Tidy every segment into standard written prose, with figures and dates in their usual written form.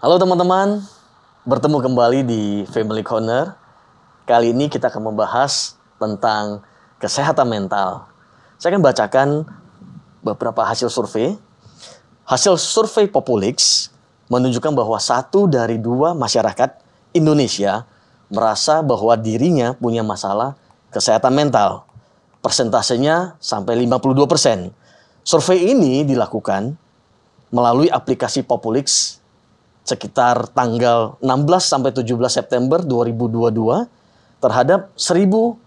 Halo teman-teman, bertemu kembali di Family Corner. Kali ini kita akan membahas tentang kesehatan mental. Saya akan bacakan beberapa hasil survei. Hasil survei Populix menunjukkan bahwa 1 dari 2 masyarakat Indonesia merasa bahwa dirinya punya masalah kesehatan mental. Persentasenya sampai 52%. Survei ini dilakukan melalui aplikasi Populix sekitar tanggal 16 sampai 17 September 2022 terhadap 1.005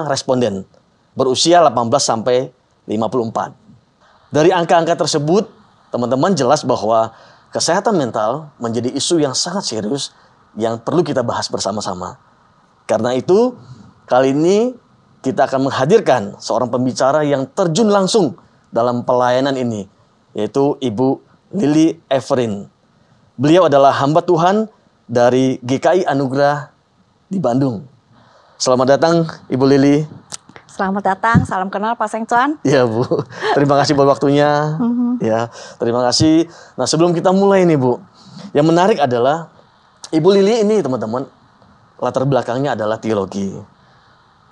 responden berusia 18 sampai 54. Dari angka-angka tersebut, teman-teman jelas bahwa kesehatan mental menjadi isu yang sangat serius yang perlu kita bahas bersama-sama. Karena itu, kali ini kita akan menghadirkan seorang pembicara yang terjun langsung dalam pelayanan ini, yaitu Ibu Lily Everin. Beliau adalah hamba Tuhan dari GKI Anugerah di Bandung. Selamat datang Ibu Lily. Selamat datang, salam kenal Pak Seng Cuan. Iya Bu, terima kasih buat waktunya. Ya, terima kasih. Nah sebelum kita mulai nih Bu, yang menarik adalah Ibu Lily ini teman-teman latar belakangnya adalah teologi.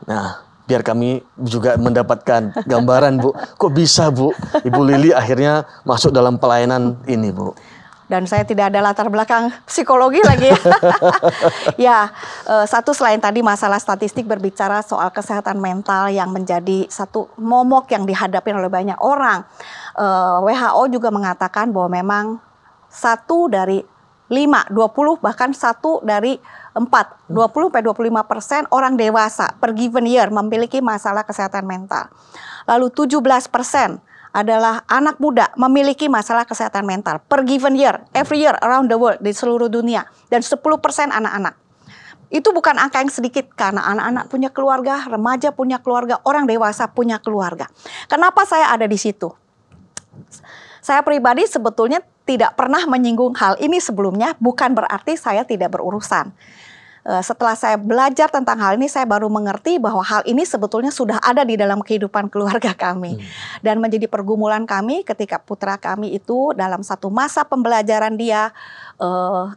Nah, biar kami juga mendapatkan gambaran Bu, kok bisa Bu Ibu Lily akhirnya masuk dalam pelayanan ini Bu? Dan saya tidak ada latar belakang psikologi lagi. Satu selain tadi masalah statistik berbicara soal kesehatan mental yang menjadi satu momok yang dihadapi oleh banyak orang. WHO juga mengatakan bahwa memang 1 dari 5, 20 bahkan 1 dari 4, 20-25% orang dewasa per given year memiliki masalah kesehatan mental. Lalu 17% adalah anak muda memiliki masalah kesehatan mental per given year, every year around the world, di seluruh dunia. Dan 10% anak-anak. Itu bukan angka yang sedikit karena anak-anak punya keluarga, remaja punya keluarga, orang dewasa punya keluarga. Kenapa saya ada di situ? Saya pribadi sebetulnya tidak pernah menyinggung hal ini sebelumnya, bukan berarti saya tidak berurusan. Setelah saya belajar tentang hal ini, saya baru mengerti bahwa hal ini sebetulnya sudah ada di dalam kehidupan keluarga kami. Dan menjadi pergumulan kami ketika putra kami itu dalam satu masa pembelajaran dia,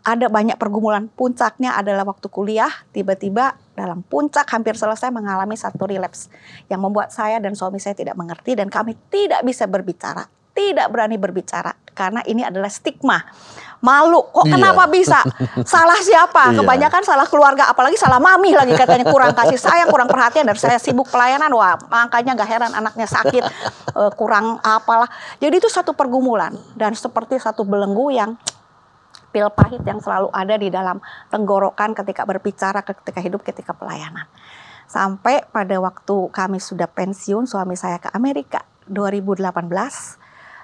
ada banyak pergumulan. Puncaknya adalah waktu kuliah, tiba-tiba dalam puncak hampir selesai mengalami satu relapse. Yang membuat saya dan suami saya tidak mengerti dan kami tidak bisa berbicara. Tidak berani berbicara karena ini adalah stigma. Malu, kok kenapa bisa? Salah siapa? Kebanyakan salah keluarga, apalagi salah mami lagi katanya, kurang kasih sayang, kurang perhatian, dan saya sibuk pelayanan, wah makanya gak heran anaknya sakit, kurang apalah. Jadi itu satu pergumulan dan seperti satu belenggu yang pil pahit yang selalu ada di dalam tenggorokan ketika berbicara, ketika hidup, ketika pelayanan. Sampai pada waktu kami sudah pensiun, suami saya ke Amerika 2018.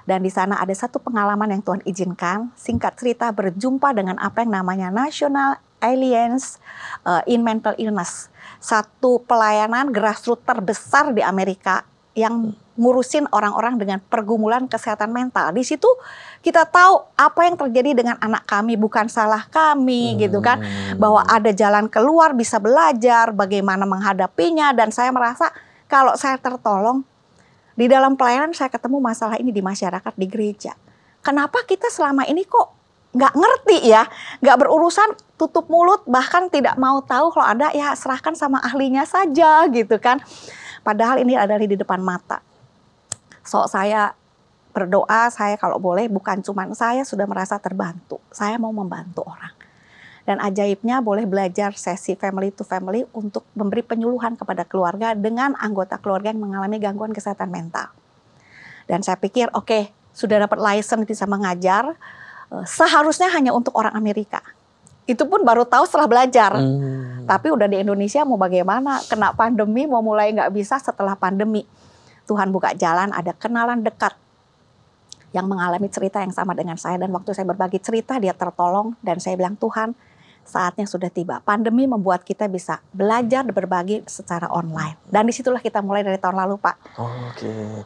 Dan di sana ada satu pengalaman yang Tuhan izinkan. Singkat cerita berjumpa dengan apa yang namanya National Alliance in Mental Illness. Satu pelayanan grassroots terbesar di Amerika yang ngurusin orang-orang dengan pergumulan kesehatan mental. Di situ kita tahu apa yang terjadi dengan anak kami bukan salah kami gitu kan. Bahwa ada jalan keluar, bisa belajar bagaimana menghadapinya. Dan saya merasa kalau saya tertolong, di dalam pelayanan saya ketemu masalah ini di masyarakat, di gereja. Kenapa kita selama ini kok nggak ngerti ya, nggak berurusan, tutup mulut, bahkan tidak mau tahu kalau ada ya serahkan sama ahlinya saja gitu kan. Padahal ini adalah di depan mata. So saya berdoa, saya kalau boleh bukan cuma saya sudah merasa terbantu, saya mau membantu orang. Dan ajaibnya boleh belajar sesi family to family untuk memberi penyuluhan kepada keluarga dengan anggota keluarga yang mengalami gangguan kesehatan mental. Dan saya pikir oke, sudah dapat license bisa mengajar, seharusnya hanya untuk orang Amerika. Itu pun baru tahu setelah belajar. Tapi udah di Indonesia mau bagaimana, kena pandemi mau mulai nggak bisa setelah pandemi. Tuhan buka jalan, ada kenalan dekat yang mengalami cerita yang sama dengan saya. Dan waktu saya berbagi cerita dia tertolong dan saya bilang Tuhan, saatnya sudah tiba. Pandemi membuat kita bisa belajar dan berbagi secara online. Dan disitulah kita mulai dari tahun lalu, Pak. Oke.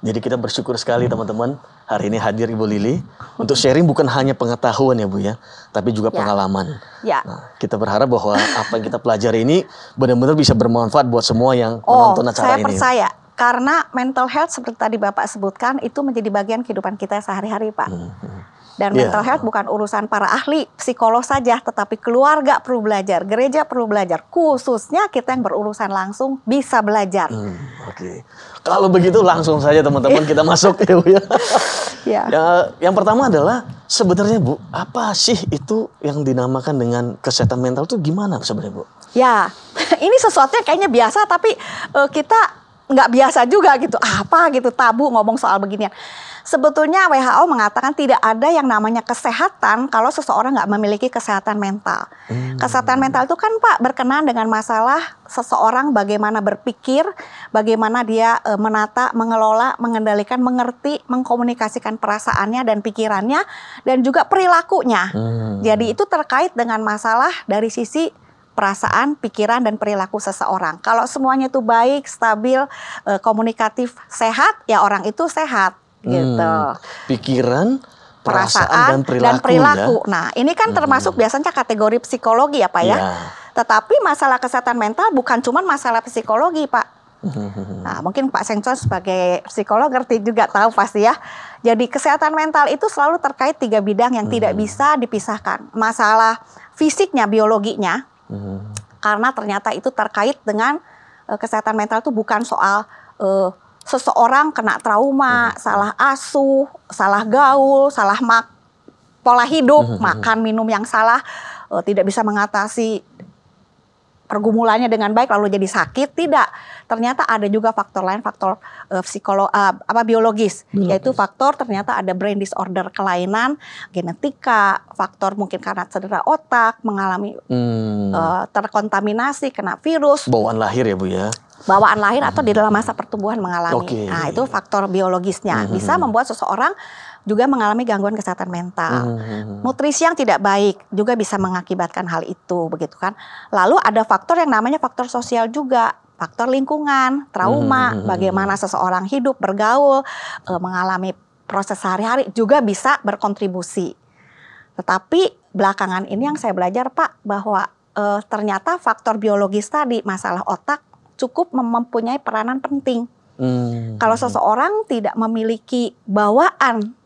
Jadi kita bersyukur sekali teman-teman hari ini hadir Ibu Lily untuk sharing bukan hanya pengetahuan ya Bu ya, tapi juga pengalaman. Nah, kita berharap bahwa apa yang kita pelajari ini benar-benar bisa bermanfaat buat semua yang menonton acara ini. Saya percaya. Karena mental health seperti tadi Bapak sebutkan itu menjadi bagian kehidupan kita sehari-hari Pak. Dan mental health bukan urusan para ahli psikolog saja, tetapi keluarga perlu belajar, gereja perlu belajar, khususnya kita yang berurusan langsung bisa belajar. Oke. Kalau begitu langsung saja teman-teman kita masuk ya Bu ya. Ya. Yang pertama adalah sebenarnya Bu, apa sih itu yang dinamakan dengan kesehatan mental itu gimana sebenarnya Bu? Ya, ini sesuatu yang kayaknya biasa tapi kita nggak biasa juga gitu. Apa gitu, tabu ngomong soal beginian. Sebetulnya WHO mengatakan tidak ada yang namanya kesehatan kalau seseorang nggak memiliki kesehatan mental. Kesehatan mental itu kan Pak berkenaan dengan masalah seseorang bagaimana berpikir, bagaimana dia menata, mengelola, mengendalikan, mengerti, mengkomunikasikan perasaannya dan pikirannya dan juga perilakunya. Jadi itu terkait dengan masalah dari sisi perasaan, pikiran, dan perilaku seseorang. Kalau semuanya itu baik, stabil, komunikatif, sehat, ya orang itu sehat. Gitu. Pikiran, perasaan, dan perilaku. Ya? Nah, ini kan termasuk biasanya kategori psikologi ya Pak ya. Tetapi masalah kesehatan mental bukan cuma masalah psikologi Pak. Nah, mungkin Pak Sengcon sebagai psikolog ngerti juga, tahu pasti ya. Jadi kesehatan mental itu selalu terkait 3 bidang yang tidak bisa dipisahkan. Masalah fisiknya, biologinya, karena ternyata itu terkait dengan kesehatan mental itu bukan soal seseorang kena trauma, salah asuh, salah gaul, salah pola hidup, makan minum yang salah, tidak bisa mengatasi pergumulannya dengan baik lalu jadi sakit. Tidak, ternyata ada juga faktor lain, faktor biologis, yaitu faktor ternyata ada brain disorder, kelainan genetika, faktor mungkin karena cedera otak, mengalami terkontaminasi, kena virus, bawaan lahir ya Bu ya. Bawaan lahir atau di dalam masa pertumbuhan mengalami. Nah, itu faktor biologisnya bisa membuat seseorang juga mengalami gangguan kesehatan mental. Nutrisi yang tidak baik juga bisa mengakibatkan hal itu, begitu kan. Lalu ada faktor yang namanya faktor sosial juga, faktor lingkungan, trauma, bagaimana seseorang hidup, bergaul, mengalami proses sehari-hari juga bisa berkontribusi. Tetapi belakangan ini yang saya belajar Pak, bahwa ternyata faktor biologis tadi, masalah otak, cukup mempunyai peranan penting. Kalau seseorang tidak memiliki bawaan,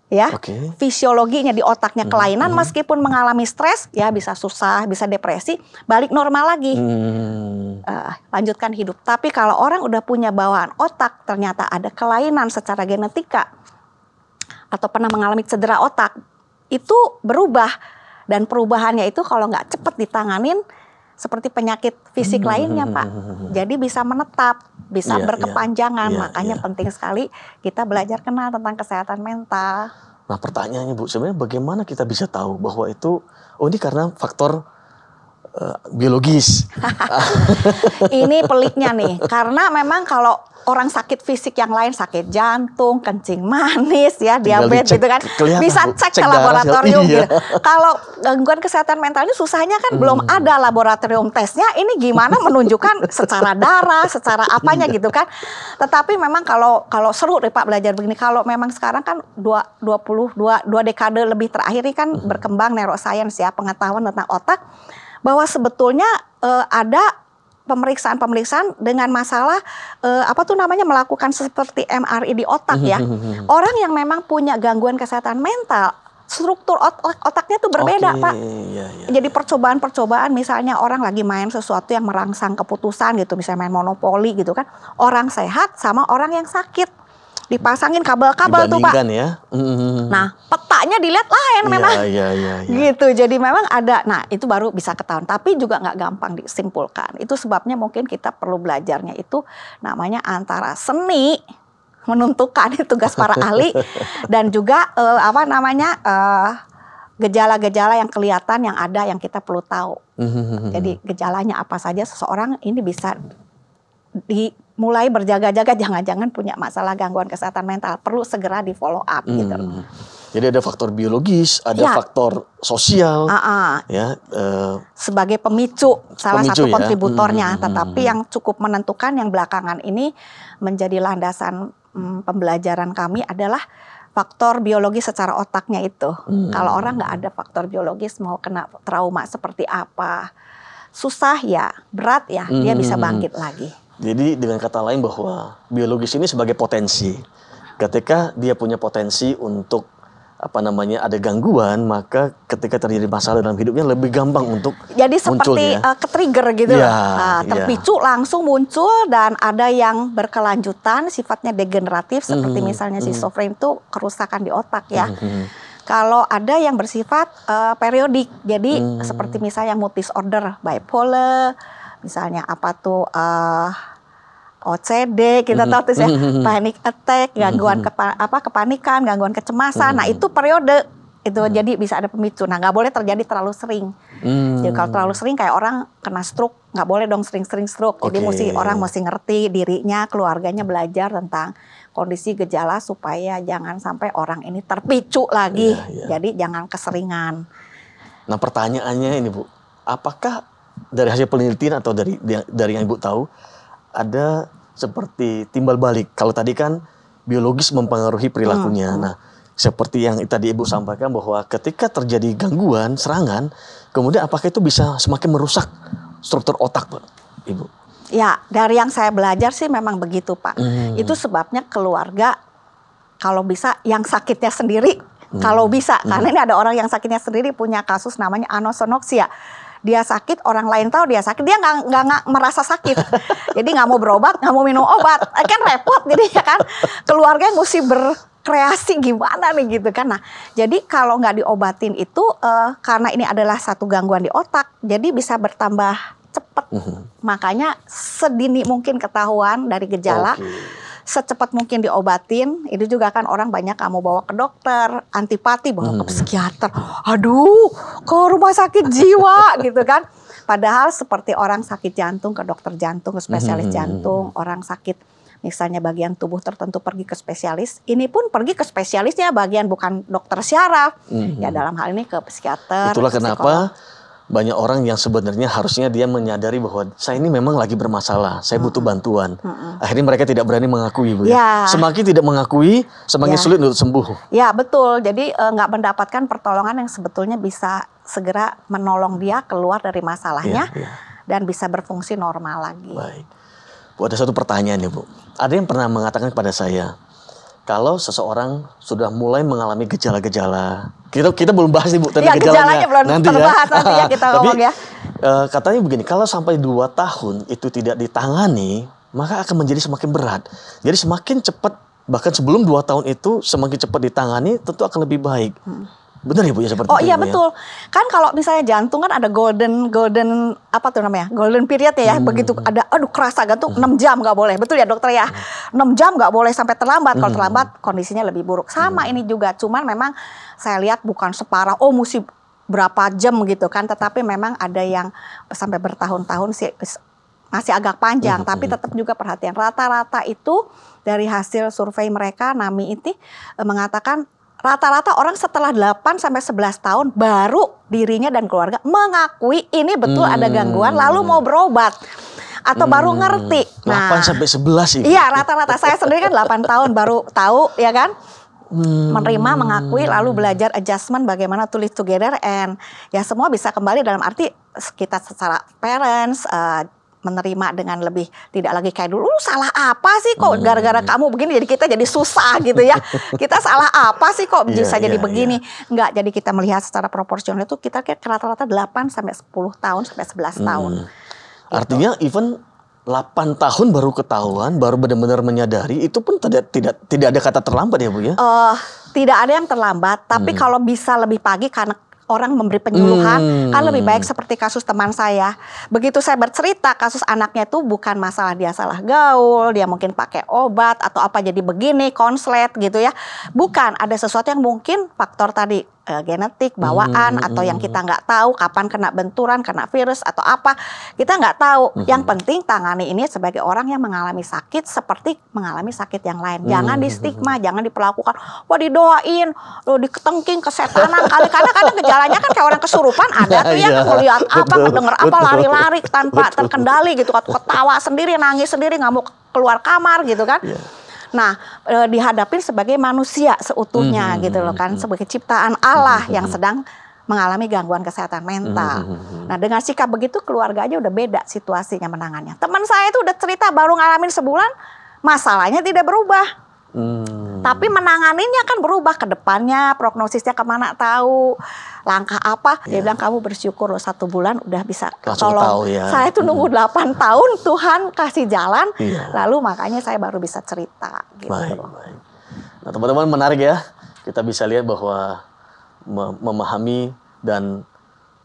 ya, fisiologinya di otaknya kelainan, meskipun mengalami stres, ya bisa susah, bisa depresi, balik normal lagi, lanjutkan hidup. Tapi kalau orang udah punya bawaan otak, ternyata ada kelainan secara genetika, atau pernah mengalami cedera otak, itu berubah. Dan perubahannya itu kalau nggak cepat ditanganin, seperti penyakit fisik lainnya Pak. Jadi bisa menetap, bisa berkepanjangan. Makanya penting sekali kita belajar kenal tentang kesehatan mental. Nah pertanyaannya Bu, sebenarnya bagaimana kita bisa tahu bahwa itu, ini karena faktor biologis. Ini peliknya nih, karena memang kalau orang sakit fisik yang lain, sakit jantung, kencing manis, ya, diabetes gitu kan, bisa cek ke laboratorium. Gitu. Kalau gangguan kesehatan mental ini susahnya kan belum ada laboratorium tesnya. Ini gimana menunjukkan secara darah, secara apanya gitu kan. Tetapi memang kalau seru deh Pak belajar begini. Kalau memang sekarang kan 22 dekade lebih terakhir ini kan berkembang neuroscience ya, pengetahuan tentang otak. Bahwa sebetulnya ada pemeriksaan dengan masalah melakukan seperti MRI di otak ya. Orang yang memang punya gangguan kesehatan mental, struktur otaknya tuh berbeda Pak. Jadi percobaan misalnya orang lagi main sesuatu yang merangsang keputusan gitu, misalnya main monopoli gitu kan. Orang sehat sama orang yang sakit, dipasangin kabel-kabel tuh Pak. Ya. Nah petanya dilihat lain memang. Gitu. Jadi memang ada. Nah itu baru bisa ketahuan. Tapi juga nggak gampang disimpulkan. Itu sebabnya mungkin kita perlu belajarnya itu namanya antara seni menentukan tugas para ahli dan juga gejala-gejala yang kelihatan yang ada yang kita perlu tahu. Jadi gejalanya apa saja seseorang ini bisa mulai berjaga-jaga, jangan-jangan punya masalah gangguan kesehatan mental, perlu segera di follow up gitu. Jadi ada faktor biologis, ada faktor sosial, sebagai pemicu salah satu kontributornya. Tetapi yang cukup menentukan yang belakangan ini menjadi landasan pembelajaran kami adalah faktor biologis secara otaknya itu. Kalau orang nggak ada faktor biologis, mau kena trauma seperti apa, susah ya, berat ya, dia bisa bangkit lagi. Jadi dengan kata lain bahwa biologis ini sebagai potensi. Ketika dia punya potensi untuk ada gangguan, maka ketika terjadi masalah dalam hidupnya lebih gampang untuk jadi seperti ke-trigger gitu ya, loh. Terpicu langsung muncul, dan ada yang berkelanjutan sifatnya degeneratif seperti misalnya schizofrenia itu kerusakan di otak ya. Kalau ada yang bersifat periodik, jadi seperti misalnya mood disorder, bipolar, misalnya apa tuh OCD, kita tahu tuh ya, panic attack, gangguan kepanikan, gangguan kecemasan. Nah itu periode itu jadi bisa ada pemicu. Nah nggak boleh terjadi terlalu sering. Jadi kalau terlalu sering kayak orang kena stroke, nggak boleh dong sering-sering stroke. Jadi orang mesti ngerti dirinya, keluarganya belajar tentang kondisi gejala supaya jangan sampai orang ini terpicu lagi. Jadi jangan keseringan. Nah pertanyaannya ini Bu, apakah dari hasil penelitian atau dari yang Ibu tahu ada seperti timbal balik? Kalau tadi kan biologis mempengaruhi perilakunya. Nah, seperti yang tadi Ibu sampaikan bahwa ketika terjadi gangguan, serangan, kemudian apakah itu bisa semakin merusak struktur otak, Pak, Ibu? Ya, dari yang saya belajar sih memang begitu, Pak. Itu sebabnya keluarga kalau bisa yang sakitnya sendiri, kalau bisa. Karena ini ada orang yang sakitnya sendiri punya kasus namanya anosonoksia. Dia sakit, orang lain tahu dia sakit, dia nggak merasa sakit. Jadi nggak mau berobat, nggak mau minum obat, kan repot jadinya kan. Keluarga mesti berkreasi gimana nih gitu kan. Nah, jadi kalau nggak diobatin itu karena ini adalah satu gangguan di otak, jadi bisa bertambah cepat. Makanya sedini mungkin ketahuan dari gejala. Secepat mungkin diobatin. Itu juga kan orang banyak kamu bawa ke dokter, antipati, bawa ke psikiater. Aduh, ke rumah sakit jiwa gitu kan. Padahal seperti orang sakit jantung ke dokter jantung, ke spesialis jantung. Orang sakit misalnya bagian tubuh tertentu pergi ke spesialis. Ini pun pergi ke spesialisnya bagian bukan dokter syaraf. Ya dalam hal ini ke psikiater. Itulah kenapa banyak orang yang sebenarnya harusnya dia menyadari bahwa saya ini memang lagi bermasalah, saya butuh bantuan. Akhirnya mereka tidak berani mengakui, Bu. Semakin tidak mengakui, semakin sulit untuk sembuh. Ya betul, jadi nggak mendapatkan pertolongan yang sebetulnya bisa segera menolong dia keluar dari masalahnya dan bisa berfungsi normal lagi. Baik, Bu, ada satu pertanyaan ya, Bu. Ada yang pernah mengatakan kepada saya, kalau seseorang sudah mulai mengalami gejala-gejala, kita belum bahas nih Bu tentang gejalanya belum nanti terbahas nanti ya kita ngomong ya. Katanya begini, kalau sampai 2 tahun itu tidak ditangani, maka akan menjadi semakin berat. Jadi semakin cepat, bahkan sebelum 2 tahun itu semakin cepat ditangani tentu akan lebih baik. Benar ya Bu ya seperti itu? Oh iya betul. Kan kalau misalnya jantung kan ada golden apa tuh namanya? Golden period ya. Begitu ada kerasa jantung 6 jam nggak boleh. Betul ya dokter ya? 6 jam nggak boleh sampai terlambat. Kalau terlambat kondisinya lebih buruk. Sama ini juga, cuman memang saya lihat bukan separah mesti berapa jam gitu kan, tetapi memang ada yang sampai bertahun-tahun sih masih agak panjang, tapi tetap juga perhatian. Rata-rata itu dari hasil survei mereka, NAMI itu mengatakan rata-rata orang setelah 8 sampai 11 tahun baru dirinya dan keluarga mengakui ini betul ada gangguan lalu mau berobat atau baru ngerti. 8 sampai 11 sih. Iya, rata-rata saya sendiri kan 8 tahun baru tahu ya kan. Menerima, mengakui, lalu belajar adjustment bagaimana to live together, and ya semua bisa kembali dalam arti kita secara parents menerima dengan lebih tidak lagi kayak dulu salah apa sih kok gara-gara kamu begini jadi kita jadi susah gitu ya. Kita salah apa sih kok bisa jadi begini. Enggak, jadi kita melihat secara proporsional itu kita rata-rata 8 sampai 10 tahun sampai 11 tahun. Artinya even 8 tahun baru ketahuan, baru benar-benar menyadari, itu pun tidak ada kata terlambat ya Bu ya? Tidak ada yang terlambat, tapi kalau bisa lebih pagi karena orang memberi penyuluhan, kan lebih baik seperti kasus teman saya. Begitu saya bercerita kasus anaknya itu bukan masalah dia salah gaul, dia mungkin pakai obat atau apa jadi begini, konslet gitu ya. Bukan, ada sesuatu yang mungkin faktor tadi genetik, bawaan, atau yang kita nggak tahu kapan kena benturan, kena virus atau apa, kita nggak tahu. Yang penting tangani ini sebagai orang yang mengalami sakit seperti mengalami sakit yang lain. Jangan di stigma, jangan diperlakukan, wah didoain, lo diketengking kesetanan kali, karena kadang gejalanya kan kayak orang kesurupan ada tuh ya, ngeliat apa, ngedenger apa, lari-lari tanpa terkendali gitu, ketawa sendiri, nangis sendiri, nggak mau keluar kamar gitu kan. Nah, dihadapin sebagai manusia seutuhnya gitu loh kan, sebagai ciptaan Allah yang sedang mengalami gangguan kesehatan mental. Nah, dengan sikap begitu keluarga aja udah beda situasinya menangannya. Teman saya itu udah cerita baru ngalamin sebulan, masalahnya tidak berubah. Tapi menanganinya kan berubah ke depannya, prognosisnya kemana tahu, langkah apa. Dia bilang kamu bersyukur loh 1 bulan udah bisa Langsung tahu ya. Saya tuh nunggu 8 tahun Tuhan kasih jalan, Iya. lalu makanya saya baru bisa cerita gitu. Baik. Nah, teman-teman, menarik ya. Kita bisa lihat bahwa memahami dan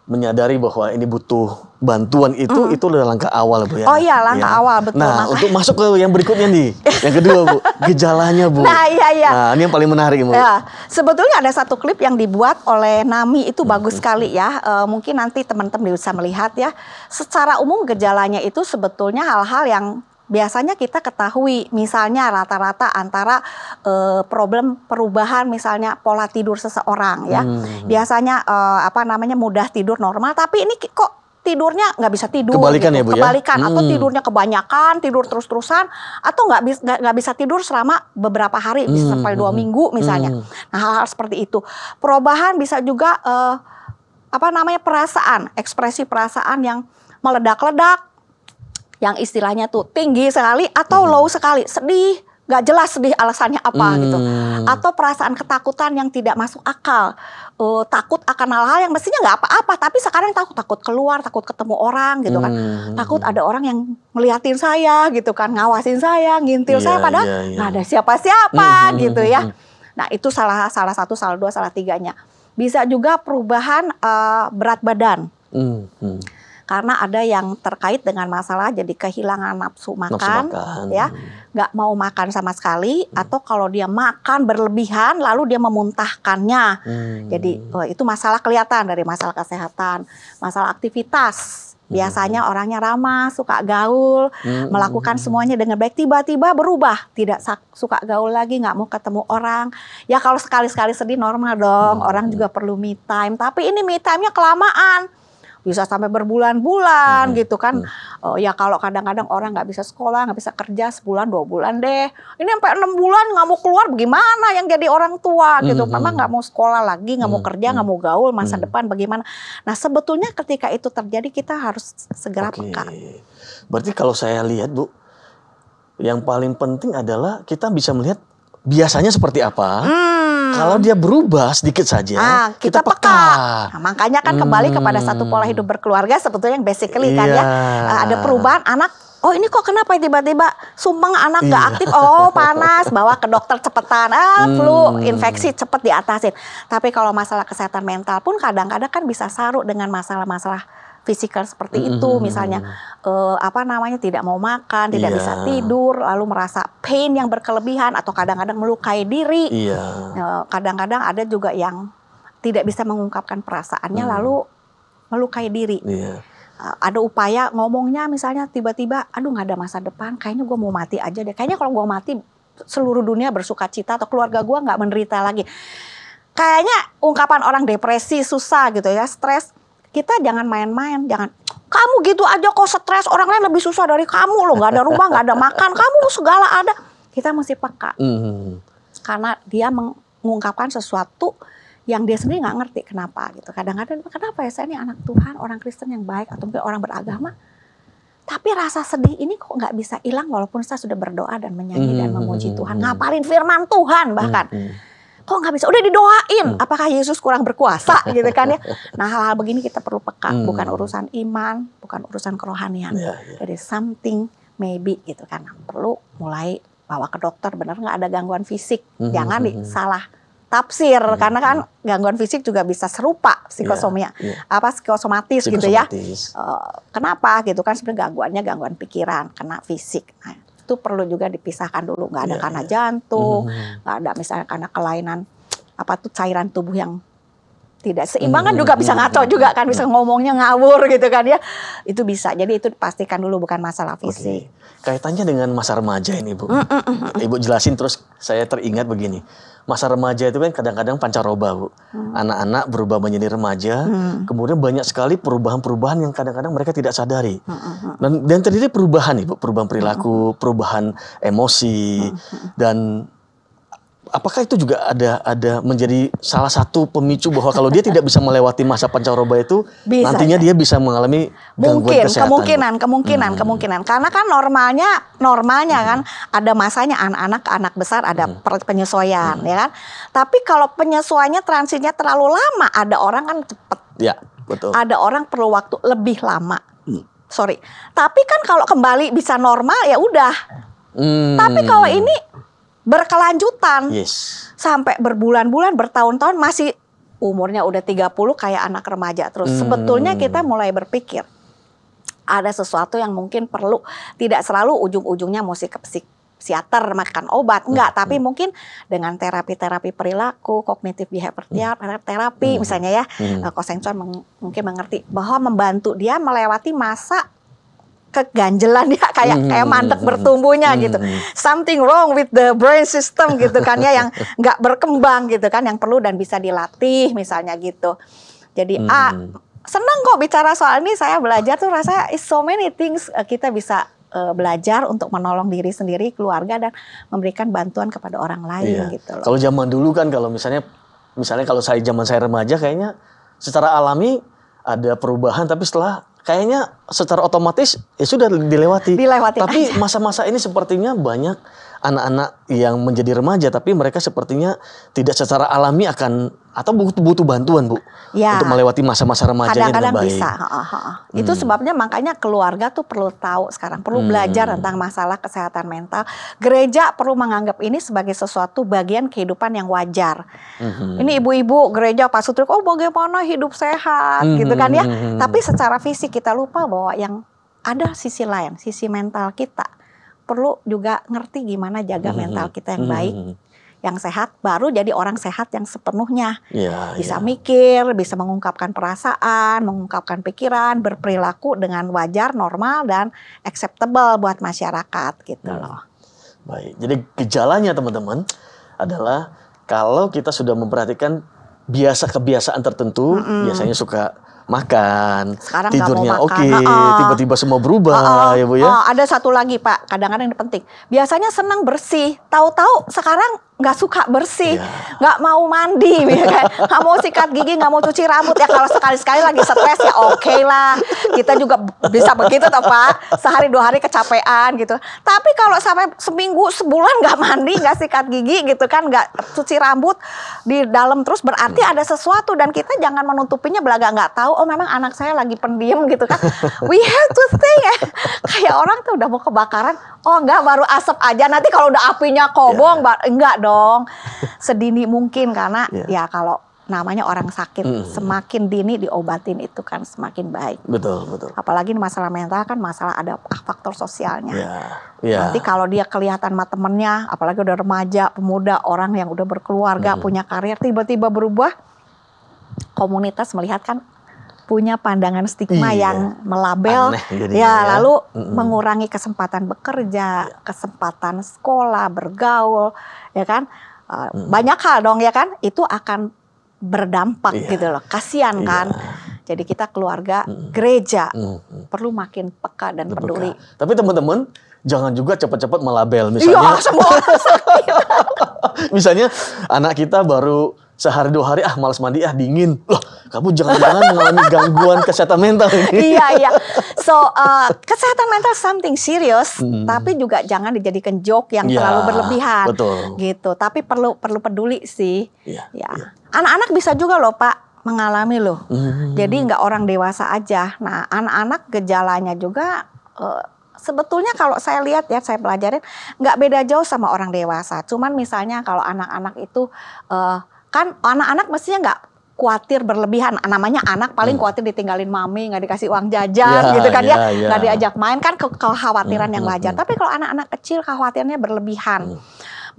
menyadari bahwa ini butuh bantuan itu adalah langkah awal, Bu ya. Oh iya, langkah awal, betul. Nah, untuk masuk ke yang berikutnya nih, yang kedua, Bu, gejalanya, Bu. Nah, iya. Nah, ini yang paling menarik, Bu. Ya, sebetulnya ada satu klip yang dibuat oleh Nami, itu bagus sekali ya. Mungkin nanti teman-teman bisa melihat ya. Secara umum gejalanya itu sebetulnya hal-hal yang biasanya kita ketahui, misalnya rata-rata antara problem perubahan misalnya pola tidur seseorang ya. Biasanya mudah tidur normal, tapi ini kok tidurnya nggak bisa tidur. Kebalikan gitu. ya, Bu, ya? Kebalikan atau tidurnya kebanyakan, tidur terus-terusan, atau nggak bisa tidur selama beberapa hari, bisa sampai 2 minggu misalnya. Nah, hal-hal seperti itu. Perubahan bisa juga perasaan, ekspresi perasaan yang meledak-ledak, yang istilahnya tuh tinggi sekali atau low sekali, sedih, nggak jelas sedih alasannya apa gitu, atau perasaan ketakutan yang tidak masuk akal, takut akan hal-hal yang mestinya nggak apa-apa, tapi sekarang takut keluar, takut ketemu orang gitu kan, takut ada orang yang ngeliatin saya gitu kan, ngawasin saya, ngintil saya, padahal nggak ada siapa-siapa gitu ya. Nah, itu salah 1, salah 2, salah 3-nya. Bisa juga perubahan berat badan. Karena ada yang terkait dengan masalah jadi kehilangan nafsu makan. Ya, nggak mau makan sama sekali, atau kalau dia makan berlebihan lalu dia memuntahkannya. Jadi itu masalah kelihatan dari masalah kesehatan, masalah aktivitas. Biasanya orangnya ramah, suka gaul, melakukan semuanya dengan baik, tiba-tiba berubah, tidak suka gaul lagi, nggak mau ketemu orang. Ya kalau sekali-sekali sedih normal dong, orang juga perlu me time, tapi ini me time-nya kelamaan. Bisa sampai berbulan-bulan gitu kan. Ya kalau kadang-kadang orang nggak bisa sekolah, nggak bisa kerja sebulan 2 bulan deh. Ini sampai 6 bulan nggak mau keluar, bagaimana yang jadi orang tua gitu. Memang nggak mau sekolah lagi, nggak mau kerja, nggak mau gaul, masa depan bagaimana. Nah, sebetulnya ketika itu terjadi kita harus segera peka. Berarti kalau saya lihat, Bu, yang paling penting adalah kita bisa melihat biasanya seperti apa. Kalau dia berubah sedikit saja, kita peka. Nah, makanya kan kembali kepada satu pola hidup berkeluarga sebetulnya yang basically kan ya. Ada perubahan anak, oh ini kok kenapa tiba-tiba sumpeng anak gak aktif, oh panas, bawa ke dokter cepetan, flu, infeksi cepet diatasin. Tapi kalau masalah kesehatan mental pun kadang-kadang kan bisa saru dengan masalah-masalah fisikal seperti itu, misalnya tidak mau makan, tidak bisa tidur, lalu merasa pain yang berkelebihan, atau kadang-kadang melukai diri. Kadang-kadang ada juga yang tidak bisa mengungkapkan perasaannya lalu melukai diri. Ada upaya ngomongnya misalnya tiba-tiba, aduh nggak ada masa depan, kayaknya gue mau mati aja deh. Kayaknya kalau gue mati seluruh dunia bersuka cita, atau keluarga gue nggak menderita lagi. Kayaknya ungkapan orang depresi, susah gitu ya, stres. Kita jangan main-main, jangan kamu gitu aja kok stres, orang lain lebih susah dari kamu loh, nggak ada rumah, nggak ada makan, kamu segala ada. Kita mesti peka, karena dia mengungkapkan sesuatu yang dia sendiri nggak ngerti kenapa gitu. Kadang-kadang kenapa ya saya ini anak Tuhan, orang Kristen yang baik atau mungkin orang beragama, tapi rasa sedih ini kok nggak bisa hilang walaupun saya sudah berdoa dan menyanyi dan memuji Tuhan, ngapalin firman Tuhan bahkan. Kok nggak bisa? Udah didoain. Apakah Yesus kurang berkuasa gitu kan ya? Nah, hal-hal begini kita perlu peka. Bukan urusan iman, bukan urusan kerohanian. Jadi something maybe gitu kan. Perlu mulai bawa ke dokter. Benar nggak ada gangguan fisik? Jangan salah tafsir, karena kan gangguan fisik juga bisa serupa psikosomia, psikosomatis gitu ya. Kenapa gitu kan? Sebenarnya gangguannya gangguan pikiran, kena fisik. Nah, itu perlu juga dipisahkan dulu, nggak ada karena jantung, nggak ada misalnya karena kelainan cairan tubuh yang tidak seimbangan, juga bisa ngaco juga kan, bisa ngomongnya ngawur gitu kan ya, itu bisa. Jadi itu dipastikan dulu, bukan masalah fisik. Kaitannya dengan masa remaja ini, Bu. Ibu jelasin terus saya teringat begini. Masa remaja itu kan kadang-kadang pancaroba, Bu. Anak-anak berubah menjadi remaja, kemudian banyak sekali perubahan-perubahan yang kadang-kadang mereka tidak sadari. Dan terjadi perubahan, Ibu, perubahan perilaku, perubahan emosi, dan apakah itu juga ada menjadi salah satu pemicu bahwa kalau dia tidak bisa melewati masa pancaroba itu, Bisa, nantinya dia bisa mengalami gangguan kesehatan? Kemungkinan. Karena kan normalnya kan ada masanya anak-anak ke anak besar ada penyesuaian, ya kan. Tapi kalau penyesuaiannya transisinya terlalu lama, ada orang kan cepet, Ya, betul. ada orang perlu waktu lebih lama. Sorry. Tapi kan kalau kembali bisa normal ya udah. Tapi kalau ini berkelanjutan Yes. sampai berbulan-bulan, bertahun-tahun masih umurnya udah 30 kayak anak remaja terus. Sebetulnya kita mulai berpikir ada sesuatu yang mungkin perlu, tidak selalu ujung-ujungnya mesti ke psikiater makan obat, enggak, tapi mungkin dengan terapi-terapi perilaku, kognitif behavior terapi misalnya ya. Coach Seng Chuan mungkin mengerti bahwa membantu dia melewati masa keganjelan ya, kayak mandek bertumbuhnya gitu. Something wrong with the brain system gitu kan ya, yang nggak berkembang gitu kan, yang perlu dan bisa dilatih misalnya gitu. Jadi senang kok bicara soal ini, saya belajar tuh rasanya so many things kita bisa belajar untuk menolong diri sendiri, keluarga, dan memberikan bantuan kepada orang lain gitu loh. Kalau zaman dulu kan, kalau misalnya kalau zaman saya remaja, kayaknya secara alami ada perubahan, tapi kayaknya secara otomatis ya sudah dilewati. Tapi masa-masa ini sepertinya banyak anak-anak yang menjadi remaja, tapi mereka sepertinya tidak secara alami atau butuh bantuan, Bu, untuk melewati masa-masa remajanya dengan baik. Kadang-kadang bisa. Itu sebabnya makanya keluarga tuh perlu tahu sekarang, perlu belajar tentang masalah kesehatan mental. Gereja perlu menganggap ini sebagai sesuatu bagian kehidupan yang wajar. Ini ibu-ibu gereja Pak Sutrik, oh bagaimana hidup sehat gitu kan ya. Tapi secara fisik kita lupa bahwa yang ada sisi lain, sisi mental kita. Perlu juga ngerti gimana jaga mental kita yang baik, yang sehat, baru jadi orang sehat yang sepenuhnya. Bisa mikir, bisa mengungkapkan perasaan, mengungkapkan pikiran, berperilaku dengan wajar, normal, dan acceptable buat masyarakat gitu loh. Baik, jadi gejalanya teman-teman adalah kalau kita sudah memperhatikan kebiasaan tertentu, biasanya suka makan, sekarang tidurnya oke, tiba-tiba semua berubah, ya Bu ya. Ada satu lagi Pak, kadang-kadang yang penting. Biasanya senang bersih, tahu-tahu sekarang nggak suka bersih, nggak mau mandi, nggak mau sikat gigi, nggak mau cuci rambut. Ya kalau sekali-sekali lagi stres ya oke lah. Kita juga bisa begitu toh Pak, sehari 2 hari kecapean gitu. Tapi kalau sampai seminggu, sebulan nggak mandi, nggak sikat gigi gitu kan, nggak cuci rambut di dalam terus, berarti ada sesuatu, dan kita jangan menutupinya belaga nggak tahu. Oh memang anak saya lagi pendiam gitu kan. We have to think ya. Kayak orang tuh udah mau kebakaran, oh enggak, baru asap aja. Nanti kalau udah apinya kobong, enggak dong. Sedini mungkin, karena ya kalau namanya orang sakit, semakin dini diobatin itu kan semakin baik. Betul. Apalagi masalah mental kan masalah ada faktor sosialnya. Nanti kalau dia kelihatan sama temennya, apalagi udah remaja, pemuda, orang yang udah berkeluarga, punya karir, tiba-tiba berubah, komunitas melihat kan punya pandangan stigma yang melabel, lalu mengurangi kesempatan bekerja, kesempatan sekolah, bergaul, ya kan, banyak hal dong ya kan, itu akan berdampak gitu loh, kasihan kan. Jadi kita keluarga, gereja perlu makin peka dan peduli. Tapi teman-teman jangan juga cepat-cepat melabel, misalnya. Misalnya anak kita baru sehari 2 hari, malas mandi, dingin. Loh, kamu jangan-jangan mengalami gangguan kesehatan mental ini. Iya. So, kesehatan mental something serious, tapi juga jangan dijadikan joke yang terlalu berlebihan. Betul. Gitu. Tapi perlu peduli sih. Anak-anak bisa juga loh Pak mengalami loh. Jadi nggak orang dewasa aja. Nah, anak-anak gejalanya juga sebetulnya kalau saya lihat ya, saya pelajarin nggak beda jauh sama orang dewasa. Cuman misalnya kalau anak-anak itu kan anak-anak mestinya nggak khawatir berlebihan. Namanya anak paling khawatir ditinggalin mami, nggak dikasih uang jajan gitu kan ya, nggak diajak main, kan kekhawatiran yang wajar. Tapi kalau anak-anak kecil khawatirannya berlebihan,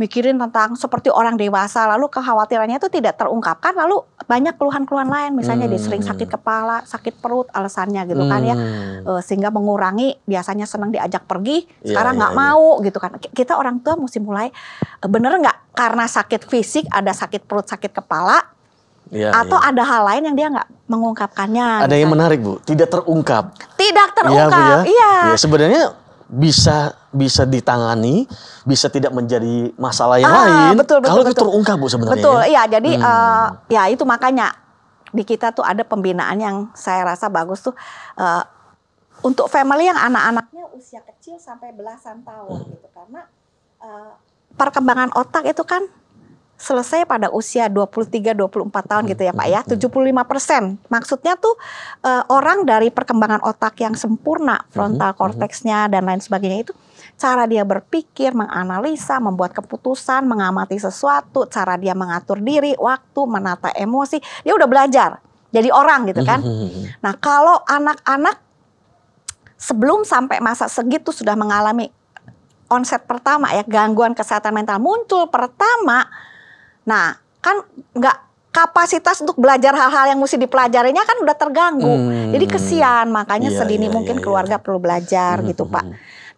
mikirin tentang seperti orang dewasa, lalu kekhawatirannya itu tidak terungkapkan, lalu banyak keluhan-keluhan lain, misalnya dia sering sakit kepala, sakit perut, alasannya gitu kan ya, sehingga mengurangi, biasanya senang diajak pergi, sekarang nggak mau gitu kan. Kita orang tua mesti mulai, bener nggak karena sakit fisik, ada sakit perut, sakit kepala, atau ada hal lain yang dia nggak mengungkapkannya. Ada yang menarik Bu, tidak terungkap. Tidak terungkap, Ya, sebenarnya bisa ditangani, bisa tidak menjadi masalah yang lain. Betul, kalau itu betul. terungkap Bu sebenarnya. Betul, iya. Jadi ya itu makanya di kita tuh ada pembinaan yang saya rasa bagus tuh untuk family yang anak-anaknya usia kecil sampai belasan tahun gitu, karena perkembangan otak itu kan selesai pada usia 23-24 tahun gitu ya Pak ya, 75%. Maksudnya tuh orang dari perkembangan otak yang sempurna, frontal cortexnya dan lain sebagainya itu, cara dia berpikir, menganalisa, membuat keputusan, mengamati sesuatu, cara dia mengatur diri, waktu, menata emosi, dia udah belajar jadi orang gitu kan. Nah kalau anak-anak sebelum sampai masa segitu sudah mengalami onset pertama ya, gangguan kesehatan mental muncul pertama, nah kan nggak, kapasitas untuk belajar hal-hal yang mesti dipelajarinya kan udah terganggu. Jadi kesian, makanya sedini mungkin keluarga perlu belajar gitu Pak.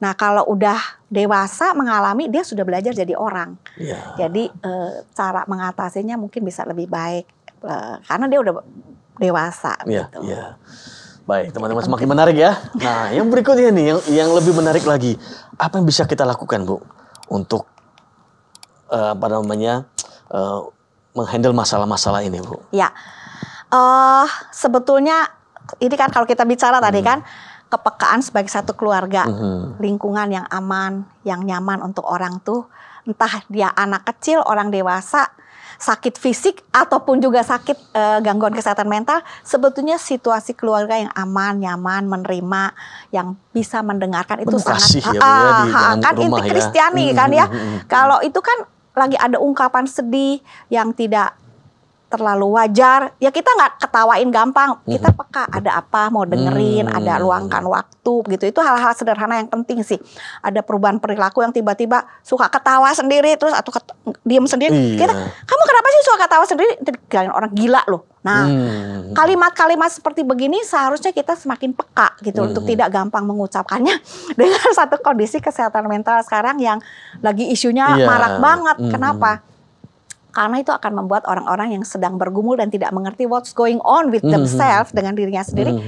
Nah kalau udah dewasa mengalami, dia sudah belajar jadi orang. Jadi cara mengatasinya mungkin bisa lebih baik karena dia udah dewasa gitu. Baik teman-teman, semakin menarik ya. Nah yang berikutnya nih, yang lebih menarik lagi, apa yang bisa kita lakukan Bu untuk menghandle masalah-masalah ini Bu? Ya, sebetulnya ini kan kalau kita bicara tadi kan kepekaan sebagai satu keluarga, lingkungan yang aman, yang nyaman untuk orang tuh, entah dia anak kecil, orang dewasa, sakit fisik ataupun juga sakit gangguan kesehatan mental, sebetulnya situasi keluarga yang aman, nyaman, menerima, yang bisa mendengarkan itu sangat kan inti Kristiani kan ya. Kalau itu kan lagi ada ungkapan sedih yang tidak terlalu wajar, ya kita nggak ketawain gampang, kita peka, ada apa, mau dengerin, ada luangkan waktu gitu. Itu hal-hal sederhana yang penting sih. Ada perubahan perilaku yang tiba-tiba suka ketawa sendiri terus atau diem sendiri. Kita, kamu kenapa sih suka ketawa sendiri? Kalian orang gila loh. Nah, kalimat-kalimat seperti begini seharusnya kita semakin peka gitu untuk tidak gampang mengucapkannya dengan satu kondisi kesehatan mental sekarang yang lagi isunya marak banget. Kenapa? Karena itu akan membuat orang-orang yang sedang bergumul dan tidak mengerti what's going on with themselves dengan dirinya sendiri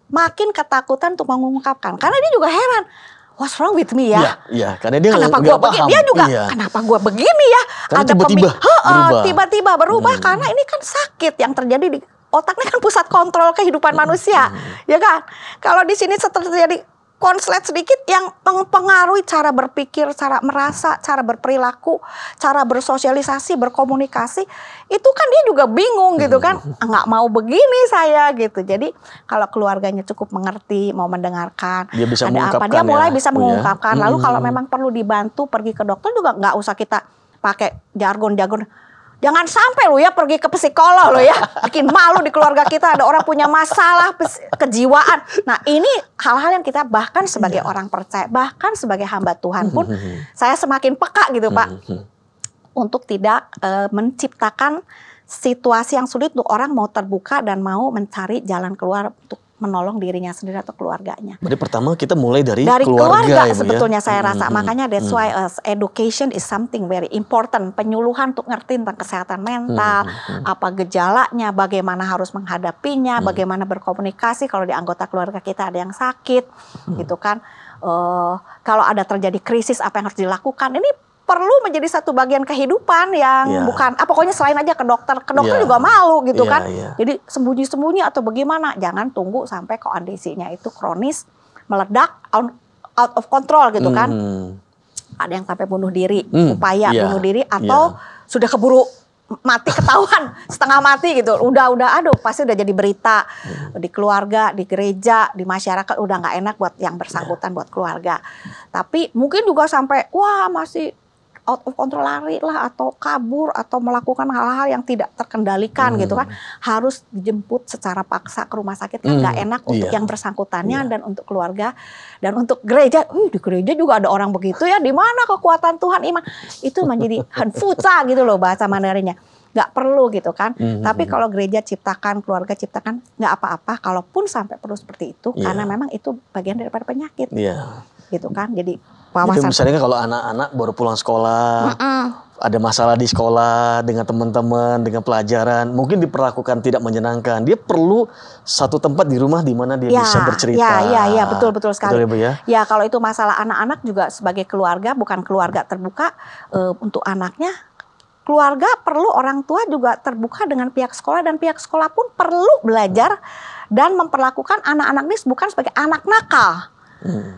makin ketakutan untuk mengungkapkan. Karena dia juga heran, what's wrong with me ya? Iya, karena dia kenapa gue begini? Dia juga kenapa gue begini ya? Karena ada tiba-tiba berubah karena ini kan sakit yang terjadi di otaknya kan pusat kontrol kehidupan manusia, ya kan? Kalau di sini terjadi konslet sedikit yang mempengaruhi cara berpikir, cara merasa, cara berperilaku, cara bersosialisasi, berkomunikasi, itu kan dia juga bingung gitu kan, nggak mau begini saya gitu. Jadi kalau keluarganya cukup mengerti, mau mendengarkan, dia bisa ada apa, dia mulai bisa mengungkapkan. Lalu kalau memang perlu dibantu pergi ke dokter juga nggak usah kita pakai jargon-jargon. Jangan sampai lo ya pergi ke psikolog lo ya, bikin malu di keluarga kita ada orang punya masalah kejiwaan. Nah ini hal-hal yang kita bahkan sebagai orang percaya, bahkan sebagai hamba Tuhan pun saya semakin peka gitu Pak, untuk tidak menciptakan situasi yang sulit untuk orang mau terbuka dan mau mencari jalan keluar untuk menolong dirinya sendiri atau keluarganya. Berarti pertama kita mulai dari keluarga ya, sebetulnya saya rasa. Makanya that's why education is something very important. Penyuluhan untuk ngerti tentang kesehatan mental, apa gejalanya, bagaimana harus menghadapinya, bagaimana berkomunikasi kalau di anggota keluarga kita ada yang sakit, gitu kan. Kalau ada terjadi krisis apa yang harus dilakukan. Ini perlu menjadi satu bagian kehidupan yang bukan pokoknya selain aja ke dokter juga malu gitu kan. Jadi sembunyi-sembunyi atau bagaimana, jangan tunggu sampai kondisinya itu kronis, meledak, out of control gitu kan. Ada yang sampai bunuh diri, upaya bunuh diri atau sudah keburu mati, ketahuan setengah mati gitu. Udah aduh pasti udah jadi berita di keluarga, di gereja, di masyarakat, udah nggak enak buat yang bersangkutan, buat keluarga. Tapi mungkin juga sampai masih out of control, lari lah atau kabur atau melakukan hal-hal yang tidak terkendalikan gitu kan, harus dijemput secara paksa ke rumah sakit kan nggak enak untuk yang bersangkutannya dan untuk keluarga dan untuk gereja. Di gereja juga ada orang begitu ya, di mana kekuatan Tuhan iman itu menjadi hanfuca gitu loh bahasa Mandarinnya. Nggak perlu gitu kan. Tapi kalau gereja ciptakan, keluarga ciptakan, nggak apa-apa kalaupun sampai perlu seperti itu karena memang itu bagian daripada penyakit gitu kan. Jadi misalnya kalau anak-anak baru pulang sekolah, ada masalah di sekolah dengan teman-teman, dengan pelajaran, mungkin diperlakukan tidak menyenangkan. Dia perlu satu tempat di rumah di mana dia bisa bercerita. Ya, betul sekali. Betul ya, Bu ya? Ya, kalau itu masalah anak-anak juga sebagai keluarga, bukan keluarga terbuka untuk anaknya. Keluarga perlu orang tua juga terbuka dengan pihak sekolah, dan pihak sekolah pun perlu belajar dan memperlakukan anak-anak ini bukan sebagai anak nakal.